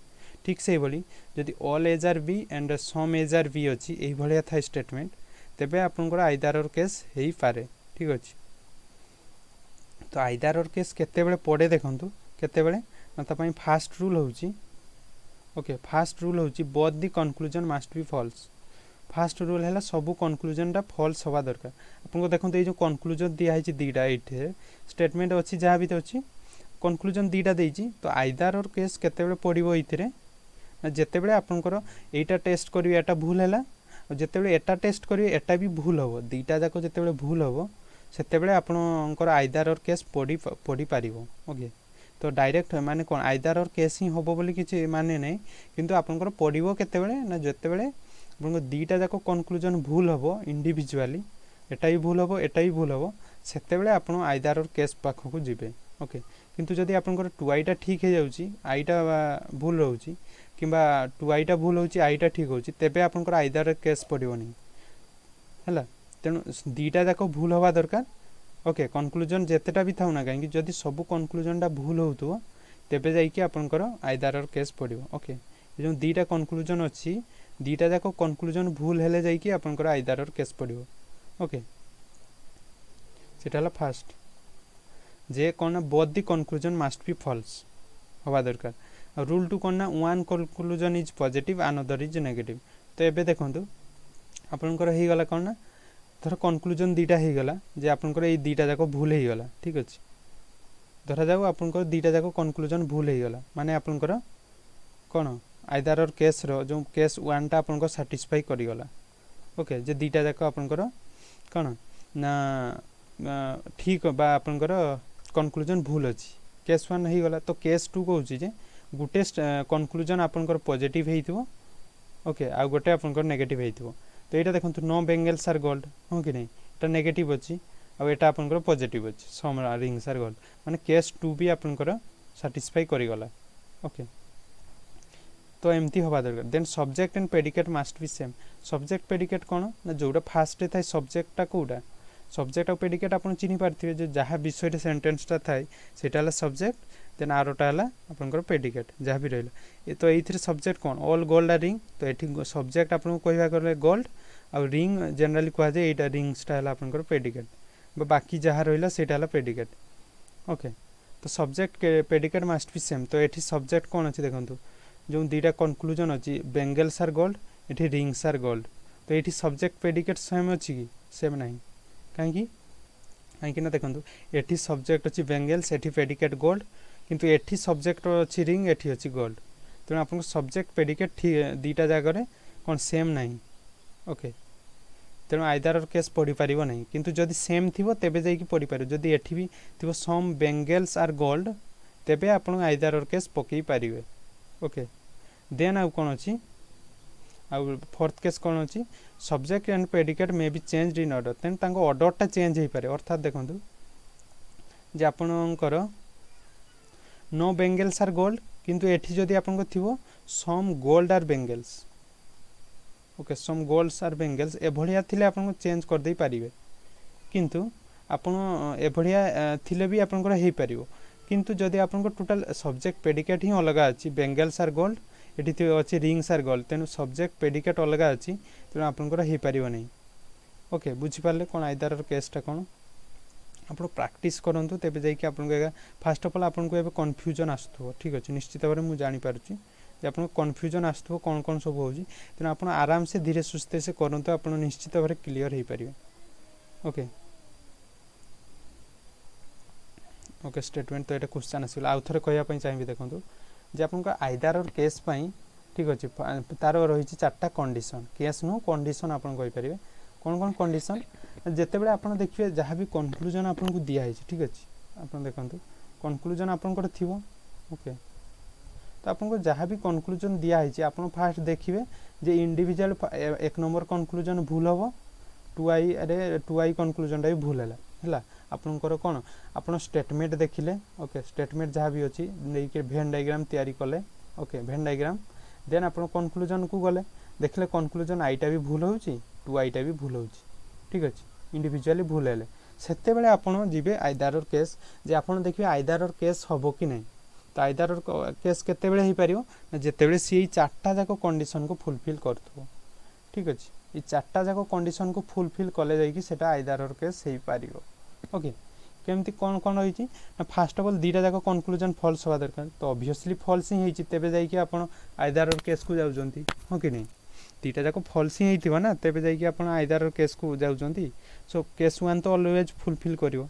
ठीक से बोली जदि all A's are B and some A's are B अछि एही भलिया थाय स्टेटमेंट तेबे आपनकर आइदार केस हेई पारे ठीक अछि तो आइदार केस केते बेले पडे देखंतु केते बेले माता पय फास्ट रूल होउची ओके फास्ट रूल होउची both the conclusion must be false first rule हैला सबु कंक्लूजन टा फॉल्स होबा दरकार आपन को देखंतु ए जो कंक्लूजन दिया है दीटा एठे स्टेटमेंट अछि जहा भी अछि कंक्लूजन दीटा देइची तो आइदार और केस केते बेले पडिबो इथिरे ना जेते बेले आपनकर एटा टेस्ट करिवे एटा भूल हैला और जेते बेले एटा टेस्ट करिवे एटा भी भूल होबो दीटा जाको जेते बेले भूल होबो सेते बेले आपनकर आइदार और केस पडी पारिबो ओके तो डायरेक्ट माने कोन आइदार और केस ही होबो बोली किछि माने नै किंतु आपनकर पडिबो केते बेले ना जेते बेले आपन दीटा जाको कंक्लूजन भूल होबो इंडिविजुअली एटा भी भूल होबो एटा भी भूल होबो सेते बेले आपन आइदार और केस पाखो को जिबे ओके किंतु जदि आपनकर 2i ठीक हे जाउची आईटा भूल रहउची किबा 2i भूल होउची आईटा ठीक होउची तेबे आपनकर आइदार केस पडिबो नै हला तेनु दीटा जाको भूल होबा दरकार ओके कंक्लूजन जेतेटा भी थाउ ना काहे कि जदि सब कंक्लूजन टा भूल होउतो तेबे जाई कि आपनकर आइदार केस पडिबो ओके ए जो दीटा कंक्लूजन अछि दीटा जाको कंक्लूजन भूल हेले जाई कि आपनकर आइदार केस पडिबो ओके सेटा हला फर्स्ट जे कोन both the conclusion must be false होबा दरकार और रूल 2 कोन ना one conclusion is positive another is negative तो एबे देखंतु आपनकर हेई गला कोन ना धर कंक्लूजन दीटा हेई गला जे आपनकर ए दीटा जाको भूल हेई गला ठीक अछि धरा जाऊ आपनकर दीटा जाको कंक्लूजन भूल हेई गला माने आपनकर कोन आइदार और केस रो जो केस 1 टा आपनकर सैटिस्फाई करि गला ओके जे दीटा जाको आपनकर कोन ना ठीक बा आपनकर कंक्लूजन भूल अछि केस 1 हेई गला तो केस 2 कहउची जे गुटे कंक्लूजन आपनकर पॉजिटिव हेइथिबो ओके आ गोटे आपनकर नेगेटिव हेइथिबो तो एटा देखंतु नो बेंगल्स आर गोल्ड हो कि नै एटा नेगेटिव अछि आ एटा आपनकर पॉजिटिव अछि सम रिंग्स आर गोल्ड माने केस 2 भी आपनकर सैटिस्फाई करि गला ओके तो एमती होबा दरकार then subject and predicate must be same subject predicate कोन ना जोटा फर्स्ट थाय सब्जेक्ट टा कोडा सब्जेक्ट और प्रेडिकेट आपन चिनि पारथिबे जे जहा विषय रे सेंटेंस टा थाय सेटा हला सब्जेक्ट देन आरोटा हला आपनकर प्रेडिकेट जहा भी रहला ए तो एथिरे सब्जेक्ट कोन ऑल गोल्ड रिंग तो एठी सब्जेक्ट आपन कहबा करले गोल्ड और रिंग जनरली कहा जाय एटा रिंग्स टा हला आपनकर प्रेडिकेट बाकी जहा रहला सेटा हला प्रेडिकेट ओके तो सब्जेक्ट के प्रेडिकेट मस्ट बी सेम तो एठी सब्जेक्ट कोन अछि देखंतु जो दीटा कंक्लूजन अछि बेंगल्स आर गोल्ड एठी रिंग्स आर गोल्ड तो एठी सब्जेक्ट प्रेडिकेट सेम अछि कि सेम नाही काहे ना देखंतु एठी सब्जेक्ट अछि बेंगल्स एठी प्रेडिकेट गोल्ड किंतु एठी सब्जेक्ट अछि रिंग एठी अछि गोल्ड तो आपन सब्जेक्ट प्रेडिकेट ठीक दीटा जागा रे कोन सेम नाही ओके तेणु आइदार और केस पढ़ी पारिबो नहीं किंतु जदि सेम थिबो तेबे जाई कि पढ़ी पारिबो जदि एठी भी थिबो सम बेंगल्स आर गोल्ड तेबे आपन आइदार और केस पकई पारिबे ओके देन आ कोन अछि आ फोर्थ केस कोन अछि subject and predicate may be changed in order तेन तांको ऑर्डर टा चेंज हे पारे अर्थात देखंतु जे आपनकर नो बेंगल्स आर गोल्ड किंतु एठी जदि आपनको थिबो some gold are bangles okay some golds are bangles एभलिया थिले आपन चेंज कर दे पारिबे किंतु आपन एभलिया थिले भी आपन हेई पारिबो किंतु जदि आपन टोटल सब्जेक्ट प्रेडिकेट ही अलग अछि बेंगल्स आर गोल्ड एठी अछि रिंग्स आर गोल्ड तेनु सब्जेक्ट प्रेडिकेट अलग अछि तेनु आपन हेई पारिबो नै ओके बुझी पारले कोन आइदर केसटा कोन आप प्रैक्टिस करंतु तेबे जाई कि आपन को फर्स्ट ऑफ ऑल आपन को एबे कंफ्यूजन आस्तो ठीक अछि निश्चित भाबरे मु जानि पारुची जे आपन कंफ्यूजन आस्तो कोन कोन सब होउची तेनु आपन आराम से धीरे सुस्ते से करंतु आपन निश्चित भाबरे क्लियर हेई पारिबे ओके ओके स्टेटमेंट तो एटा क्वेश्चन आसिल आउ थरे कहया पई चाहिबे देखंतु जे आपन को आइदर और केस पई ठीक अछि तारो रहिछि चारटा कंडीशन केस नो कंडीशन आपन कहि पारिबे कौन कौन कंडीशन जिते बड़े आप देखिए जहाँ भी कन्क्लूजन आपको दिखाई ठीक अच्छे आप देखो कन्क्लूजन आपंकर थी ओके तो आपको जहाँ भी कन्क्लूजन दिखाई आप फास्ट देखिए जे इंडिविजुअल एक नंबर कन्क्लूजन भूल हम 2i कन्क्लूजन भी भूल है आपंकर कौन आप स्टेटमेंट देखिले ओके स्टेटमेंट जहाँ भी अच्छी नहीं भेन डायग्राम तैयारी कले ओके भेन डायग्राम देन आप कन्क्लूजन को गले देखले कन्क्लूजन आईटा भी भूल हो 2i भी भूल हो ठीक अच्छे इंडिविजुअली भूल है सेते बेले आपन जीवे आइदर और केस जे आपन देखिए आइदर और केस हबो कि नहीं तो आइदर और केस केते बेले ही पारियो ना जेते बेले सी चारटा जाको कंडीशन को फुलफिल करथो ठीक अच्छे ये चारटा जाको कंडीशन को फुलफिल कले जाई कि सेटा आइदर और केस हेई पारियो ओके केमती कौन कौन रही ना फास्ट ऑफ ऑल दीटा जाको कंक्लूजन फॉल्स होवा दरकार तो ऑब्वियसली फॉल्स ही हेची तेबे जाई कि आपन आइदर और केस को जाउजंती हो कि नहीं दीटा जाक फॉल्स ही होइथिबा ना तेबे जाई कि आपन आइदर केस को जाउजंती सो केस 1 तो ऑलवेज फुलफिल करिवो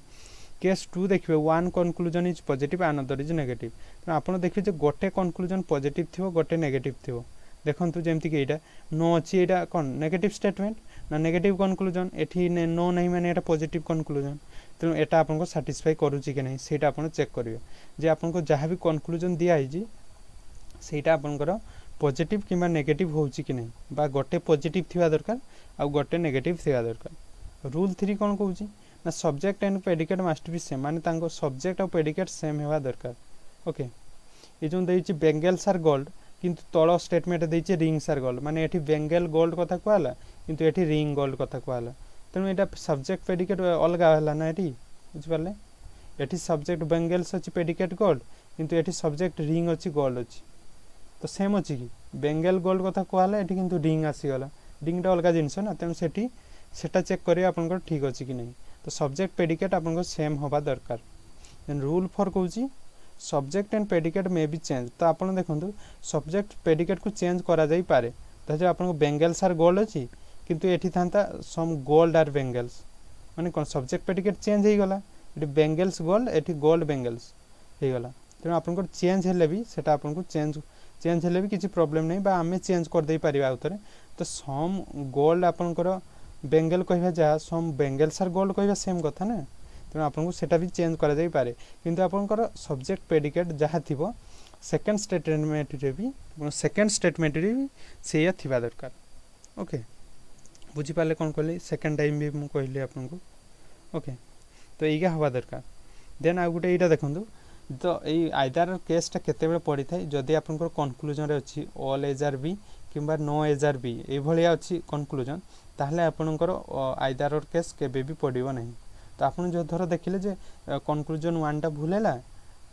केस 2 देखिबे one conclusion is positive another is negative तो आपन देखिबे जे गोटे कंक्लूजन पॉजिटिव थिवो गोटे नेगेटिव थिवो देखंतु जेमति कि एटा नो अछि एटा कोन नेगेटिव स्टेटमेंट ना नेगेटिव कंक्लूजन एठी नो नहीं माने एटा पॉजिटिव कंक्लूजन तेनु एटा आपन को सैटिस्फाई करूची कि नहीं सेटा आपन चेक करिवे जे आपन को जहां भी कंक्लूजन दिया हिजी सेटा आपन को पॉजिटिव किंबा नेगेटिव होउची कि नहीं बा गोटे पॉजिटिव थिवा दरकार आ गोटे नेगेटिव थिवा दरकार रूल 3 कोन कहउची ना subject and predicate must be same माने तांको सब्जेक्ट और प्रेडिकेट सेम हेवा दरकार ओके ए जों देइची बेंगल्स आर गोल्ड किंतु तळ स्टेटमेंट देइची रिंग्स आर गोल्ड माने एठी बेंगल गोल्ड कथा कहला किंतु एठी रिंग गोल्ड कथा कहला तेनु एटा सब्जेक्ट प्रेडिकेट अलगा हला ना एठी बुझ पाले एठी सब्जेक्ट बेंगल्स अछि प्रेडिकेट गोल्ड किंतु एठी सब्जेक्ट रिंग अछि गोल्ड अछि तो सेम अच्छी कि बेंगल गोल्ड कथा कहला एठी किंतु रिंग आसीगला रिंगटा अलग जिनस ना तेणु सेठी सेटा चेक करिया आपनकर ठीक अछि कि नहीं तो सब्जेक्ट प्रेडिकेट आपनकर सेम होबा दरकार देन रूल 4 कहउची subject and predicate may be change तो आपन देखंतु सब्जेक्ट प्रेडिकेट को चेंज करा जाई पारे त जे आपन बेंगल्स आर गोल्ड अछि किंतु एठी थांता सम गोल्ड आर बेंगल्स माने कोन सब्जेक्ट प्रेडिकेट चेंज हे गला एठी बेंगल्स गोल्ड एठी गोल्ड बेंगल्स हे गला तेणु आपनकर चेंज हेले भी सेटा आपन को चेंज हेले भी किसी प्रॉब्लम नहीं बा आमे चेंज कर दे परिबा उतरे तो सम गोल्ड आपनकर बेंगल कहबा जा सम बेंगल्स आर गोल्ड कहबा सेम कथा ना तेणु आपन को सेटा भी चेंज करा जाई पारे किंतु आपनकर सब्जेक्ट प्रेडिकेट जहा थिबो सेकंड स्टेटमेंट रे भी सेकंड स्टेटमेंट रे भी सेया थिबा दरकार ओके बुझी पाले कोन कहली सेकंड टाइम भी मु कहली आपन को ओके तो एगा हवा दरकार देन आ गुटे एटा देखंतु तो ये आइदर केसटा केते बेले पड़ी थाए जदि आपनकर कंक्लूजन रे अछि ऑल एज आर बी किंबा नो एज आर बी ए भलिया अछि कंक्लूजन ताहले आपनकर आइदर और केस केबे भी पड़िबो नहीं तो आपन जो धर देखिले जे कंक्लूजन 1 टा भूलेला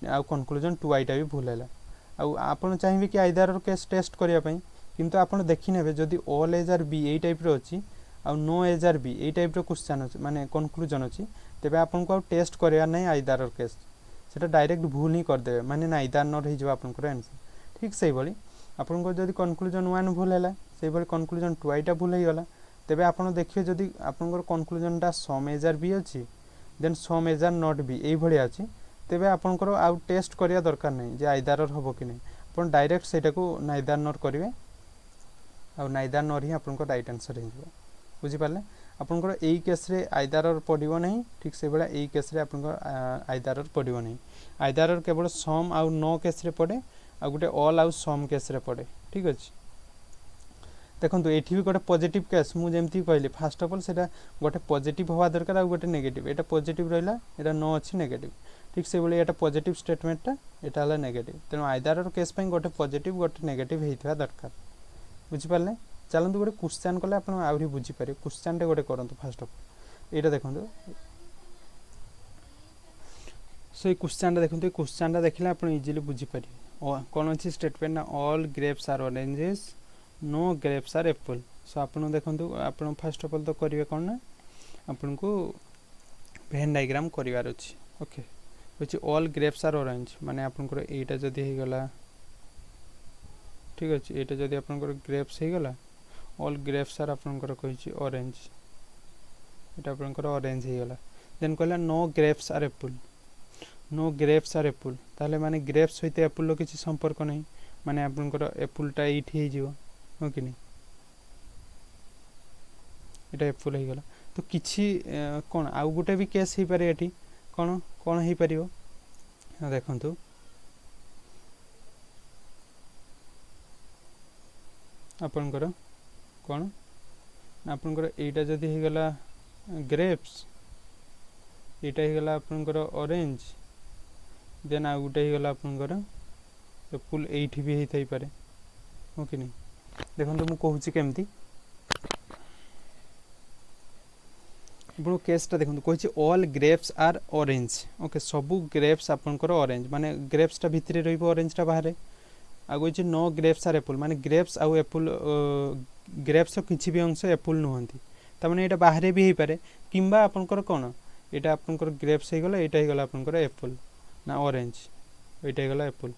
आ कंक्लूजन 2i टा भी भूलेला आ आपन चाहिबे कि आइदर और केस टेस्ट करिया पई किंतु आपन देखि नेबे जदि all A's are B A type रो अछि आ no A's are B A type row question अछि माने कंक्लूजन अछि तेबे आपन को टेस्ट करिया नहीं आइदर और केस सेटा डायरेक्ट भूल ही कर देबे माने ना इदार नर हो आपनकर आंसर ठीक सही भली आपन को जदी कंक्लूजन 1 भूल हैला सही भली कंक्लूजन 2i टा भूल हे गला तेबे आपन देखिए जदी आपनकर कंक्लूजन टा सम एज आर बी अछि then some A's are not B ए भली अछि तेबे आपनकर आउ टेस्ट करिया दरकार नहीं जे आइदर होबो कि नहीं आपन डायरेक्ट सेटा को नाइदर नर करिवे आ नाइदर नर ही आपनकर राइट आंसर हे जबो बुझी पाले आपनकर एई केस रे आइदर और पडिबो नहीं ठीक से बेला एई केस रे आपनकर आइदर और पडिबो नहीं आइदर और केवल सम आ नो केस रे पडे आ गुटे ऑल आ सम केस रे पडे ठीक अछि देखंतु एठी भी गोटे पॉजिटिव केस मु जेमती कहली फर्स्ट ऑफ ऑल सेटा गोटे पॉजिटिव होवा दरकार आ गोटे नेगेटिव एटा पॉजिटिव रहला एटा नो अछि नेगेटिव ठीक से बेले एटा पॉजिटिव स्टेटमेंट ता एटा हला नेगेटिव तेनो आइदर और केस पई गोटे पॉजिटिव गोटे नेगेटिव हेइथवा दरकार बुझि पाले चलतु गोटे क्वेश्चन कले आप आहरी बुझीपारे क्वेश्चन गोटे करूँ फास्ट अफ यहाँ देखो सो ये क्वेश्चन देखो क्वेश्चन देखले आप इजिली बुझीपारे कौन अच्छी स्टेटमेंट ना all grapes are oranges no grapes are apple so आप देखो आप फास्ट अफ ऑल तो करेंगे कौन ना आपन को वेन डायग्राम करार अच्छी ओके अच्छे ऑल ग्रेप्स आर ऑरेंज माने आपनकर एटा जदी हे गला ठीक अच्छे एटा जदी आपनकर ग्रेप्स हे गला ऑल ग्रेप्स आर आपनकर कहिछि ऑरेंज एटा आपनकर ऑरेंज हे गला देन कहला no grapes are apple no grapes are apple ताले माने ग्रेप्स सहित एप्पल लो किछि संपर्क नहीं माने आपनकर एप्पलटा एठी हे जिवो हो कि नहीं एटा एप्पल हे गला तो किछि कोन आउ गोटे भी केस हे पारे एठी कौन कौन हो पार देखु आपनकर कौन आपनकर एटा जदी हो गला ग्रेप्स एटा हो गला आपनकर ऑरेंज देन आ गोटे हो गला आपनकर एप्पल एठी भी हेई पारे हो कि नहीं देखो मु कहूची केमती केसटा देखो कही all grapes are orange okay सबू ग्रेप्स आपनकर ऑरेंज माने ग्रेप्सटा भितरे रहिबो ऑरेंजटा बाहर आगो जे नो ग्रेप्स आर एप्पल माने ग्रेप्स आउ एप्पल ग्रेप्स किछि भी अंश एप्पल नुहंती ता माने एटा बाहर भी हे पारे किंबा आपनकर कोन एटा आपनकर ग्रेप्स हे गला एटा हे गला आपनकर एप्पल ना ऑरेंज एटा हे गला एप्पल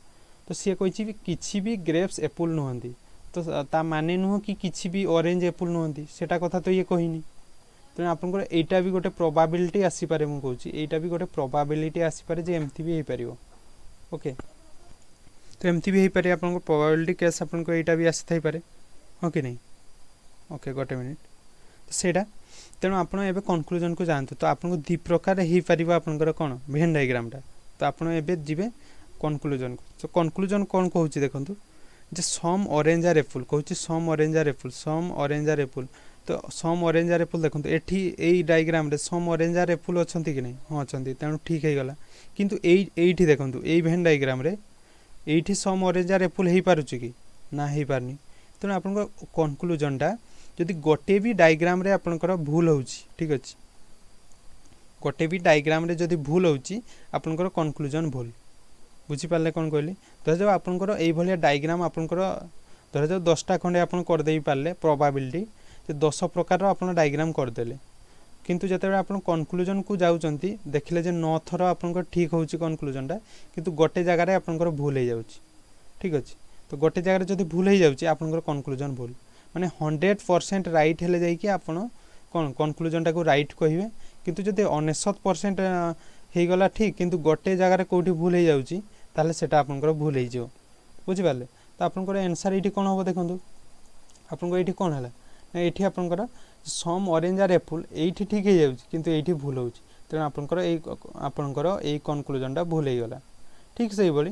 तो सी कहि किछि भी ग्रेप्स एप्पल नुहंती तो ता माने नुह कि किछि भी ऑरेंज एप्पल नुहंती सेटा कथा तो ये कहिनी तेणु आपंकर एटा भी गोटे प्रोबाबिलिटी आसीपे मुझे कहूँ एटा भी गोटे प्रोबाबिलिटी आसीपे जे एमती भी हो पार ओके तो एमती भी हो पारे आप प्रोबाबिलिटी केस आपको एटा भी आसी थाई पारे हाँ कि नहीं ओके गोटे मिनिट तो सेटा तेणु आप कनक्लूजन को जातु तो आपको दी प्रकार हो पार आपंकर कौन वेन डायग्रामटा तो आपड़ जी कनक्लूजन को तो कनक्लूजन कौन कहूँ देखूँ जे सम ऑरेंज आर एप्पल कहूँ some orange are apple some orange are apple तो सम ऑरेंज आर एप्पल देखो ये डायग्राम रे सम ऑरेंज आर एप्पल अच्छा कि नहीं हाँ अच्छा तेणु ठीक है गला किंतु एठी देखो ये वेन डायग्राम रे एठी सम ऑरेंज आर एप्पल हो पारुछि कि ना हो पारनी तेणु आप कनक्लूजनटा जदि गोटे भी डायग्राम रे आपनकर भूल होउछि ठीक अछि गोटे भी डायग्राम रे जदि भूल होउछि आपनकर कनक्लूजन भूल बुझी पारले कोन कहली धर जो आपनकर एई भलिया डायग्राम आपनकर धर जो 10टा खंडे आपन कर देई पारले प्रोबाबिलिटी 10 प्रकार आपन डायग्राम करदेले किंतु जते आप कनक्लूजन को जाउचंती देखले जे 9 थर आपनकर ठीक होउछि कनक्लूजनटा किंतु गोटे जगह रे आपनकर भूल हो जाउछि ठीक अछि तो गोटे जगह रे जदि भूल हो जाउछि आपनकर कनक्लूजन भूल माने 100% राइट हेले जाई कि आपन कोन कनक्लूजनटा को राइट कहिवे किंतु जदि 99% हे गला ठीक किंतु गोटे जगह रे कोठी भूल हो जाउछि ताले सेटा आपनकर भूल हो जिवो बुझि पाले तो आपनकर आंसर एठी कोन होबो देखंतु आपनकर एठी कोन हला एठी आपनकर सम ऑरेंज आर एप्पल एठी ठीक हो जाउछि किंतु एठी भूल होउछि तेणु आपनकर एई कनक्लूजनटा भूल हो गला ठीक सही बोली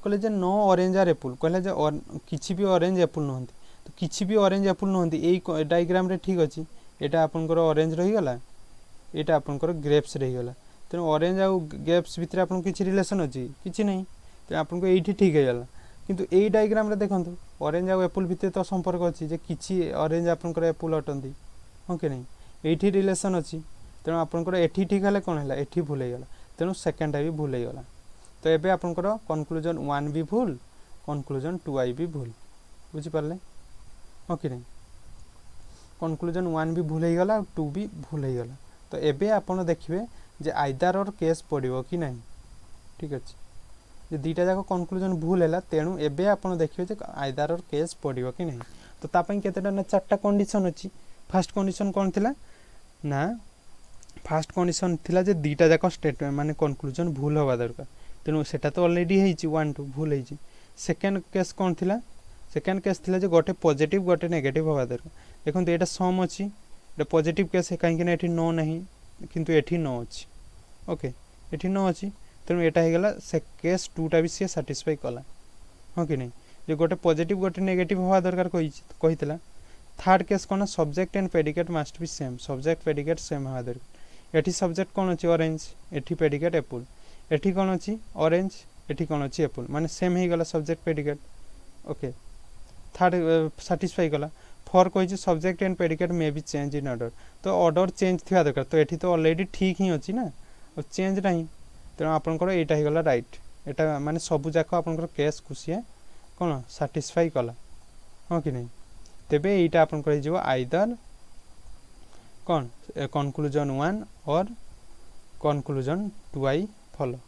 कहले जे नो ऑरेंज आर एप्पल कहले जे किछि भी ऑरेंज एप्पल नहंती तो किछि भी ऑरेंज एप्पल नहंती एई डायग्राम रे ठीक अछि एटा आपनकर ऑरेंज रही गला एटा आपनकर ग्रेप्स रही गला तेणु ऑरेंज आ ग्रेप्स भितर आपन किछि रिलेशन अछि किछि नहीं तेणु आपनको एठी ठीक हो गला किंतु एई डायग्राम रे देखंतु ऑरेंज आ एप्पल भितर तो संपर्क अछि जे किछि ऑरेंज आपनकर एप्पल अटंती हां कि नहीं एठी रिलेशन अछि तेणु आपनकर एठी ठीक हले कोन हला एठी भूल गला तेणु सेकंड भी भूल गला तो एबे आपनकर कनक्लूजन 1 भी भूल कनक्लूजन 2 भी भूल बुझि पारले हां कि नहीं कनक्लूजन 1 भी भूल गला 2 भी भूल गला तो एबे आपन देखिबे जे आइदर और केस पड़िबो कि नहीं ठीक अछि जे दीटा जाक कनक्लूजन भूल हैला तेणु एबे आपन देखिबे जे आइदर और केस पड़िबो कि नहीं तो ता पई केतेटा ना चारटा कंडीशन अछि फर्स्ट कंडीशन कोन थिला ना फर्स्ट कंडीशन थिला जे दीटा जाक स्टेटमेंट माने कनक्लूजन भूल होबा दरकार तेणु सेटा तो ऑलरेडी हेछि 1 2 भूल हेछि सेकंड केस कोन थिला सेकंड केस थिला जे गोटे पॉजिटिव गोटे नेगेटिव होबा दरकार देखो एटा सम अछि एटा पॉजिटिव केस है काहे कि एठी नो नहीं किंतु एठी नो अछि ओके एठी नो अछि तेणु एटा हे गला से केस 2टा भी से सैटिस्फाई कला हां कि नहीं जे गोटे पॉजिटिव गोटे नेगेटिव होबा दरकार कहितला थर्ड केस कोन subject and predicate must be same subject predicate same होबा दरकार एठी सब्जेक्ट कोन अछि ऑरेंज एठी प्रेडिकेट एप्पल एठी कोन अछि ऑरेंज एठी कोन अछि एप्पल माने सेम हे गला subject predicate okay third satisfy कला फॉर कही subject and predicate may be change in order तो ऑर्डर चेंज थी दरकार तो ये तो ऑलरेडी ठीक ही अच्छी ना और चेंज ना तेणु आपंकर यहाँ होगा राइट एटा माने सबू जाक आपंकर केस को सी कौन साटिस्फाई कला हाँ कि नहीं तेबे यहाँ आपंकर आइदर कौन कनक्लूजन 1 और कनक्लूजन 2i फॉलो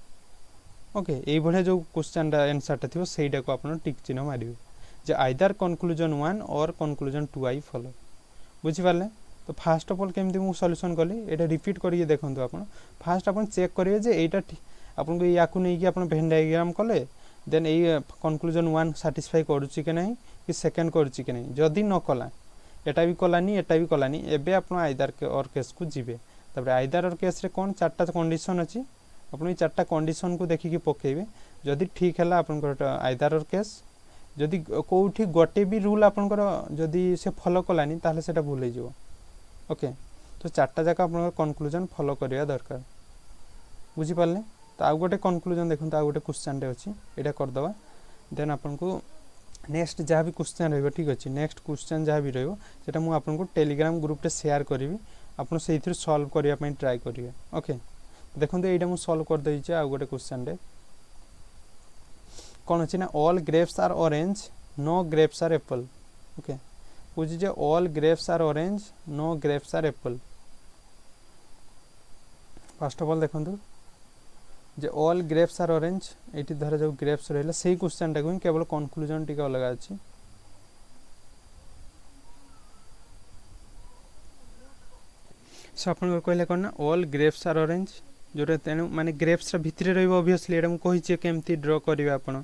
ओके ये भाया जो क्वेश्चन आंसरटा थी सहीटा को आप टिक चिन्ह मारे जे आइदर कनक्लूजन 1 और कनक्लूजन 2i फॉलो बुझिपारे तो फास्ट ऑफ ऑल केमती मु सॉल्यूशन कली ये रिपीट करिए देखंतु आपण फास्ट आपण चेक करिए जे एटा आपन को याकू नै कि आपण वेन डायग्राम कले देन ए कनक्लूजन 1 सैटिस्फाई करूची कि नहीं कि सेकंड करूची कि नहीं जदी न कला एटा भी कलानी एटा भी कलानी एबे आपण आइदर के और केस को जिवे तबरे आइदर और केस रे कोन चारटा कंडीशन अछि आपण ई चारटा कंडीशन को देखि कि पकेबे जदी ठीक हैला आपण को आइदर और केस जदी कोठी गोटे भी रूल आपण को जदी से फॉलो कलानी ताले सेटा भूल हो जिवो ओके तो चारटा जाक आपण कनक्लूजन फॉलो करिया दरकार बुझी पारले तो आउ गोटे कनक्लूजन देखो आउ गोटे क्वेश्चन रे अछि एटा कर दवा देन आपन को नेक्स्ट जहाँ भी क्वेश्चन रहिबो ठीक अछि नेक्स्ट क्वेश्चन जहाँ भी रहिबो सेटा मु आपन को टेलीग्राम ग्रुप रे शेयर करिवि आपन से इथि सॉल्व करिया पई ट्राई करिवे ओके देखो एटा मु सॉल्व कर देइछि आउ गोटे क्वेश्चन रे कौन अच्छी ना all grapes are orange no grapes are apple okay बुझी जे all grapes are orange no grapes are apple first of all देखंतु जे ऑल ग्रेप्स आर ऑरेंज एटी धरा जो ग्रेप्स रहला सेही क्वेश्चन टाको केवल कंक्लूजन टिका अलग अछि सो अपन कहले कोन ना ऑल ग्रेप्स आर ऑरेंज जोरे तेनु माने ग्रेप्स रा भितरे रहइबो ऑब्वियसली एटा मु कहि छी केमती ड्रा करिवे आपण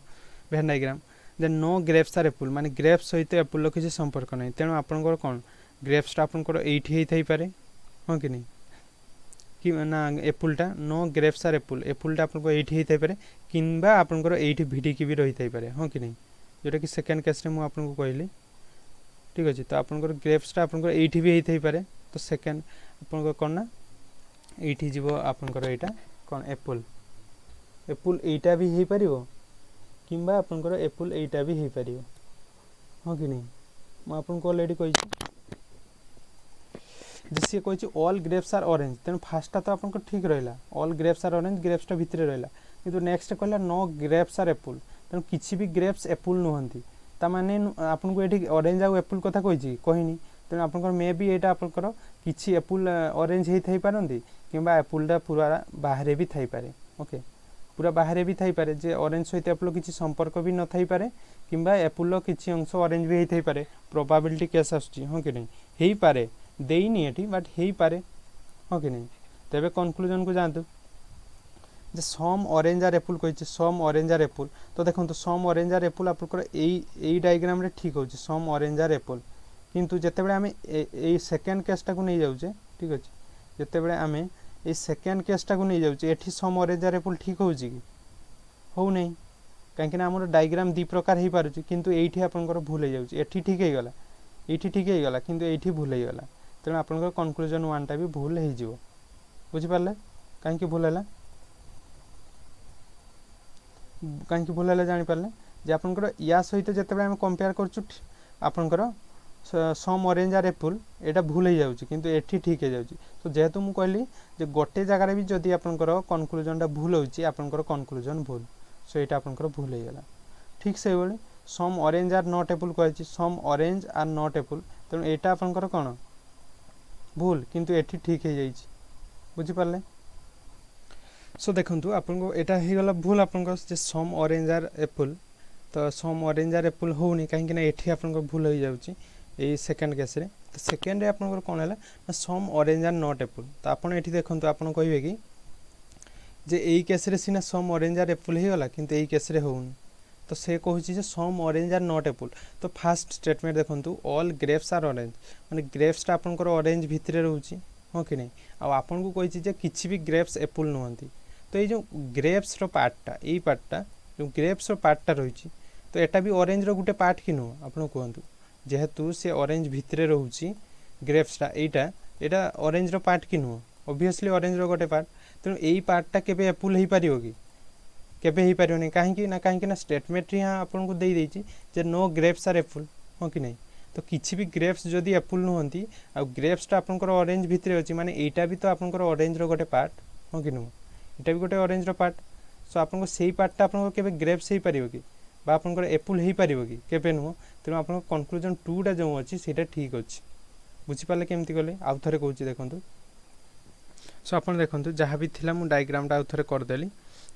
Venn diagram then no grapes are apple माने ग्रेप्स सहित एप्पल रो किसी संपर्क नै तेनु आपनकर कोन ग्रेप्स टा आपनकर एठी हेइ थाइ पारे हां कि नै कि ना एप्पल टा no grapes are apple apple टा आपनको एठी हेइ थाइ पारे किंबा आपनकर एठी भिडी की भी रहि थाइ पारे हां कि नै जोटा कि सेकंड केस रे मु आपनको कहली ठीक अछि तो आपनकर ग्रेप्स टा आपनकर एठी भी हेइ थाइ पारे तो सेकंड आपनकर कोन ना एठी जीवो आपनकर एटा कोन एप्पल एप्पल एटा भी हेइ परिबो किंबा आपनकर एप्पल एटा भी हेइ परिबो हां कि नै म आपनको ऑलरेडी कहि छी जिसे कहि छी all grapes are orange then फास्टा तो आपनको ठीक रहला all grapes are orange grapes टा भितरे रहला किंतु नेक्स्ट कहला नो ग्रेप्स आर एप्पल तेन किछि भी ग्रेप्स एप्पल नहंती ता माने आपनको एठी ऑरेंज आ एप्पल कथा कहि छी कहिनी तेन आपनकर मे बी एटा आपनकर किछि एप्पल ऑरेंज हेइ थाइ पारंती किंबा एप्पल टा पूरा बाहरे भी थाइ पारे ओके पूरा बाहरे भी थाइ पारे जे ऑरेंज सहित एप्पल किछि संपर्क भी न थाइ पारे किंबा एप्पल किछि अंश ऑरेंज भी हेइ थाइ पारे प्रोबेबिलिटी केस आछी हां कि नै हेइ पारे देइनी एठी बट हेइ पारे हां कि नै तबे कंक्लूजन को जानतु जे सम ऑरेंज आर एप्पल कहि छी सम ऑरेंज आर एप्पल तो देखंतु सम ऑरेंज आर एप्पल आपनकर एई डायग्राम रे ठीक होची सम ऑरेंज आर एप्पल किंतु जते बेले हमें ए सेकंड केसटा को नै जाउचे ठीक अछि जते बेले हमें ए सेकंड केसटा को नै जाउचे एठी सम ऑरेंज आर एप्पल ठीक होउची कि हो नै काहे कि ना हमर डायग्राम दि प्रकार हेइ पारुची किंतु एठी आपनकर भूल हे जाउची एठी ठीक हे गला एठी ठीक हे गला किंतु एठी भूल हे गला तेणु आपनकर कंक्लूजन 1 टा भी भूल हे जिवो बुझि पारले काहे कि भूल हला काहे कि भूल हला जानि पारले जे आपनकर या सहित जते बेले हम कंपेयर करछु आपनकर सम ऑरेंज आर एप्पल एटा भूल हे जाउची किंतु एठी ठीक हे जाउची तो जेहेतु मु कहली जे गोटे जगह रे भी जदी आपनकर कंक्लूजन टा भूल होउची आपनकर कंक्लूजन भूल सो एटा आपनकर भूल हे गला ठीक से बोले some orange are not apple कहछि some orange are not apple तेणु एटा आपनकर कोन भूल किंतु एठी ठीक हे जाइछि बुझि पारले सो देखंतु आपनको एटा हे गला भूल आपनको जे सम ऑरेंज आर एप्पल तो सम ऑरेंज आर एप्पल होउनी काहे कि ना एठी आपनको भूल हो जाउछि ए सेकंड केस रे तो सेकंड रे आपनको कोन हला ना सम ऑरेंज आर नॉट एप्पल तो आपण एठी देखंतु आपण कहिबे कि जे एई केस रे सिना सम ऑरेंज आर एप्पल हे गला किंतु एई केस रे होउनी तो से कहूची जे some orange are not Apple तो फर्स्ट स्टेटमेंट देखंतु ऑल ग्रेप्स आर ऑरेंज माने ग्रेप्स टा आपनकर ऑरेंज भितरे रहउची हो कि नै आ आपन को कहिची जे किछि भी ग्रेप्स एप्पल नहंती तो ए जो ग्रेप्स रो पार्टटा एई पार्टटा जो ग्रेप्स रो पार्टटा रहिची तो एटा भी ऑरेंज रो गुटे पार्ट कि नो आपन कहंतु जेहेतु से ऑरेंज भितरे रहउची ग्रेप्स टा एटा ऑरेंज रो पार्ट कि नो ऑब्वियसली ऑरेंज रो गुटे पार्ट तेनु एई पार्टटा केबे एप्पल हेइ पारियो कि केबे हेइ पारियो नै काहे कि ना स्टेटमेंट यहां आपन को देई देछि जे नो ग्रेप्स आर एप्पल हो कि नै तो किसी भी ग्रेप्स जदि एप्पल नुहंती आ ग्रेप्सटा आपंकर ऑरेंज भितर अच्छी माने एटा भी तो आपंकर ऑरेंज रो गोटे पार्ट हाँ कि नुह एटा भी गोटे ऑरेंज रो पार्ट सो आपन से पार्टा आपन केबे ग्रेप्स हो पारिबो कि बा आपंकर एप्पल हो पारिबो कि केबे नुह तेणु आप कनक्लूजन 2टा जो अच्छी सेटा ठीक अच्छी बुझीपारे केमती कले आउ थे कहूँ देखो सो आप देखो जहाँ भी थिला मु डायग्रामटा आउ थे करदेली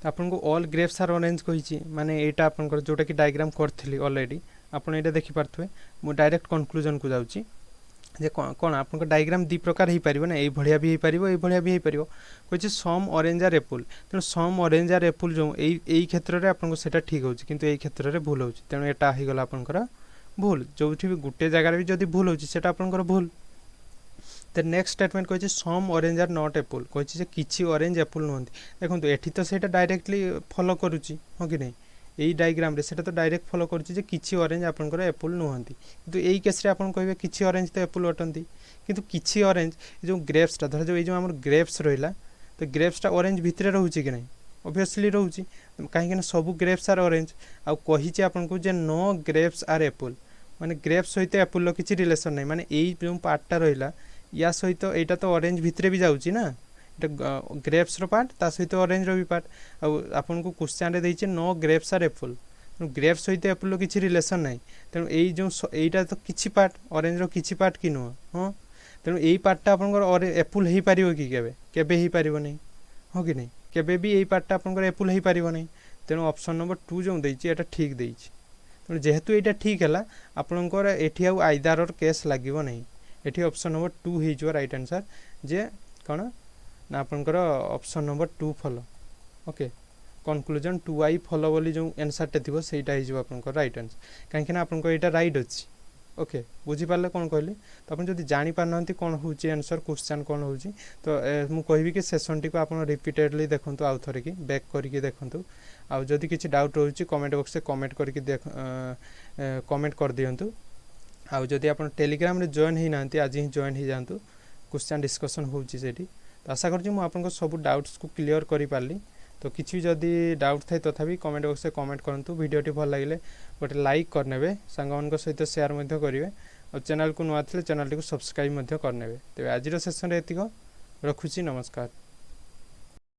आपन को ऑल ग्रेप्स आर ऑरेंज कही माने एटा आपन जोटा कि डायग्राम करी ऑलरेडी आपन एटा देखि पारथुए मु डायरेक्ट कनक्लूजन को जाउची जे कौन आपन डायग्राम दी प्रकार हो पार ना ये भलिया भी हो पार ये भलिया भी हो पार कहे सम ऑरेंज आर एप्पल तेणु सम ऑरेंज आर एप्पल जो यही क्षेत्र में आपको सेटा ठीक हो किंतु यही क्षेत्र में भूल हो तेणु एटा हो गला आपनकर भूल जो भी गोटे जगार भी जब भूल हो आपनकर भूल तो नेक्स्ट स्टेटमेंट कही सम ऑरेंज आर नॉट एप्पल कही किसी ऑरेंज एप्पल नुहति देखो एठी तो सेटा डायरेक्टली फॉलो करुच्ची हाँ कि नहीं यही डायग्राम रे सेटा तो डायरेक्ट फॉलो करुच्ची किसी ऑरेंज आपनकर एप्पल नुहति किंतु यही केस रे आपन कहबे किसी ऑरेंज तो एप्पल अटंती किंतु किसी ऑरेंज जो ग्रेप्सटा धर जो ये जो आम ग्रेप्स रहा तो ग्रेप्सटा ऑरेंज भितर रोचे कि नहीं ऑब्वियसली रोचे कहीं सब ग्रेप्स आर ऑरेंज आउ कही आपन को जे नो ग्रेप्स आर एप्पल माने ग्रेप्स सहित एप्पल किसी रिलेशन नहीं माने यही जो पार्टा रहा या सहित यहाँ तो ऑरेंज भितर भी जाऊँगी ना ग्रेप्स रो पार्ट ता सहित ऑरेंज रो भी पार्ट आपन को क्वेश्चन रे देइचे no grapes are apple grapes सहित एप्पल किसी रिलेशन नहीं तेणु यही जो यहाँ तो किसी पार्ट ऑरेंज रो किसी पार्ट कि नुह हाँ तेणु यही पार्टा आपन एप्पल हो पार कि केबे हो पार नहीं हाँ कि नहीं केबे भी यही पार्टा आपन एप्पल हो पार नहीं तेणु ऑप्शन नंबर 2 जो देइचे एटा ठीक देइचे तेणु जेहेतु यहाँ ठीक है आपनकर एठी आउ आइदर केस लागिबो नहीं एठी ऑप्शन नंबर 2 हो राइट आंसर जे कौन ना आपनकर option number 2 follow okay conclusion 2i follow बोली जो आंसर टे थी सेटा हो आपनकर राइट आंसर कहीं आपन एटा राइट अच्छी ओके बुझीपारे कौन कहली तो आप जब जापार ना कौन हो आंसर क्वेश्चन कौन हो तो मुझे कि सेसन टी आप रिपीटेडली देखूँ आउ थे कि बैक करके देखूँ आउ जदि किसी डाउट रोचे कमेंट बॉक्स कमेंट करके कमेंट कर दिंतु आउ जदि आप टेलीग्राम रे जॉइन ही ना आज ही जॉइन हो जातु क्वेश्चन डिस्कसन होती तो आशा करूँ मुझे सब डाउट्स को क्लियर कर पारि तो किसी जदि डाउट थाए तथापि कमेंट बॉक्स कमेंट करूँ वीडियोटी भल लगे गोटे लाइक करने सांग सहित शेयर करेंगे और चैनल को नुआ थे चैनल टी सब्सक्राइब करने तेज आज सेसन एतिक रखुची नमस्कार।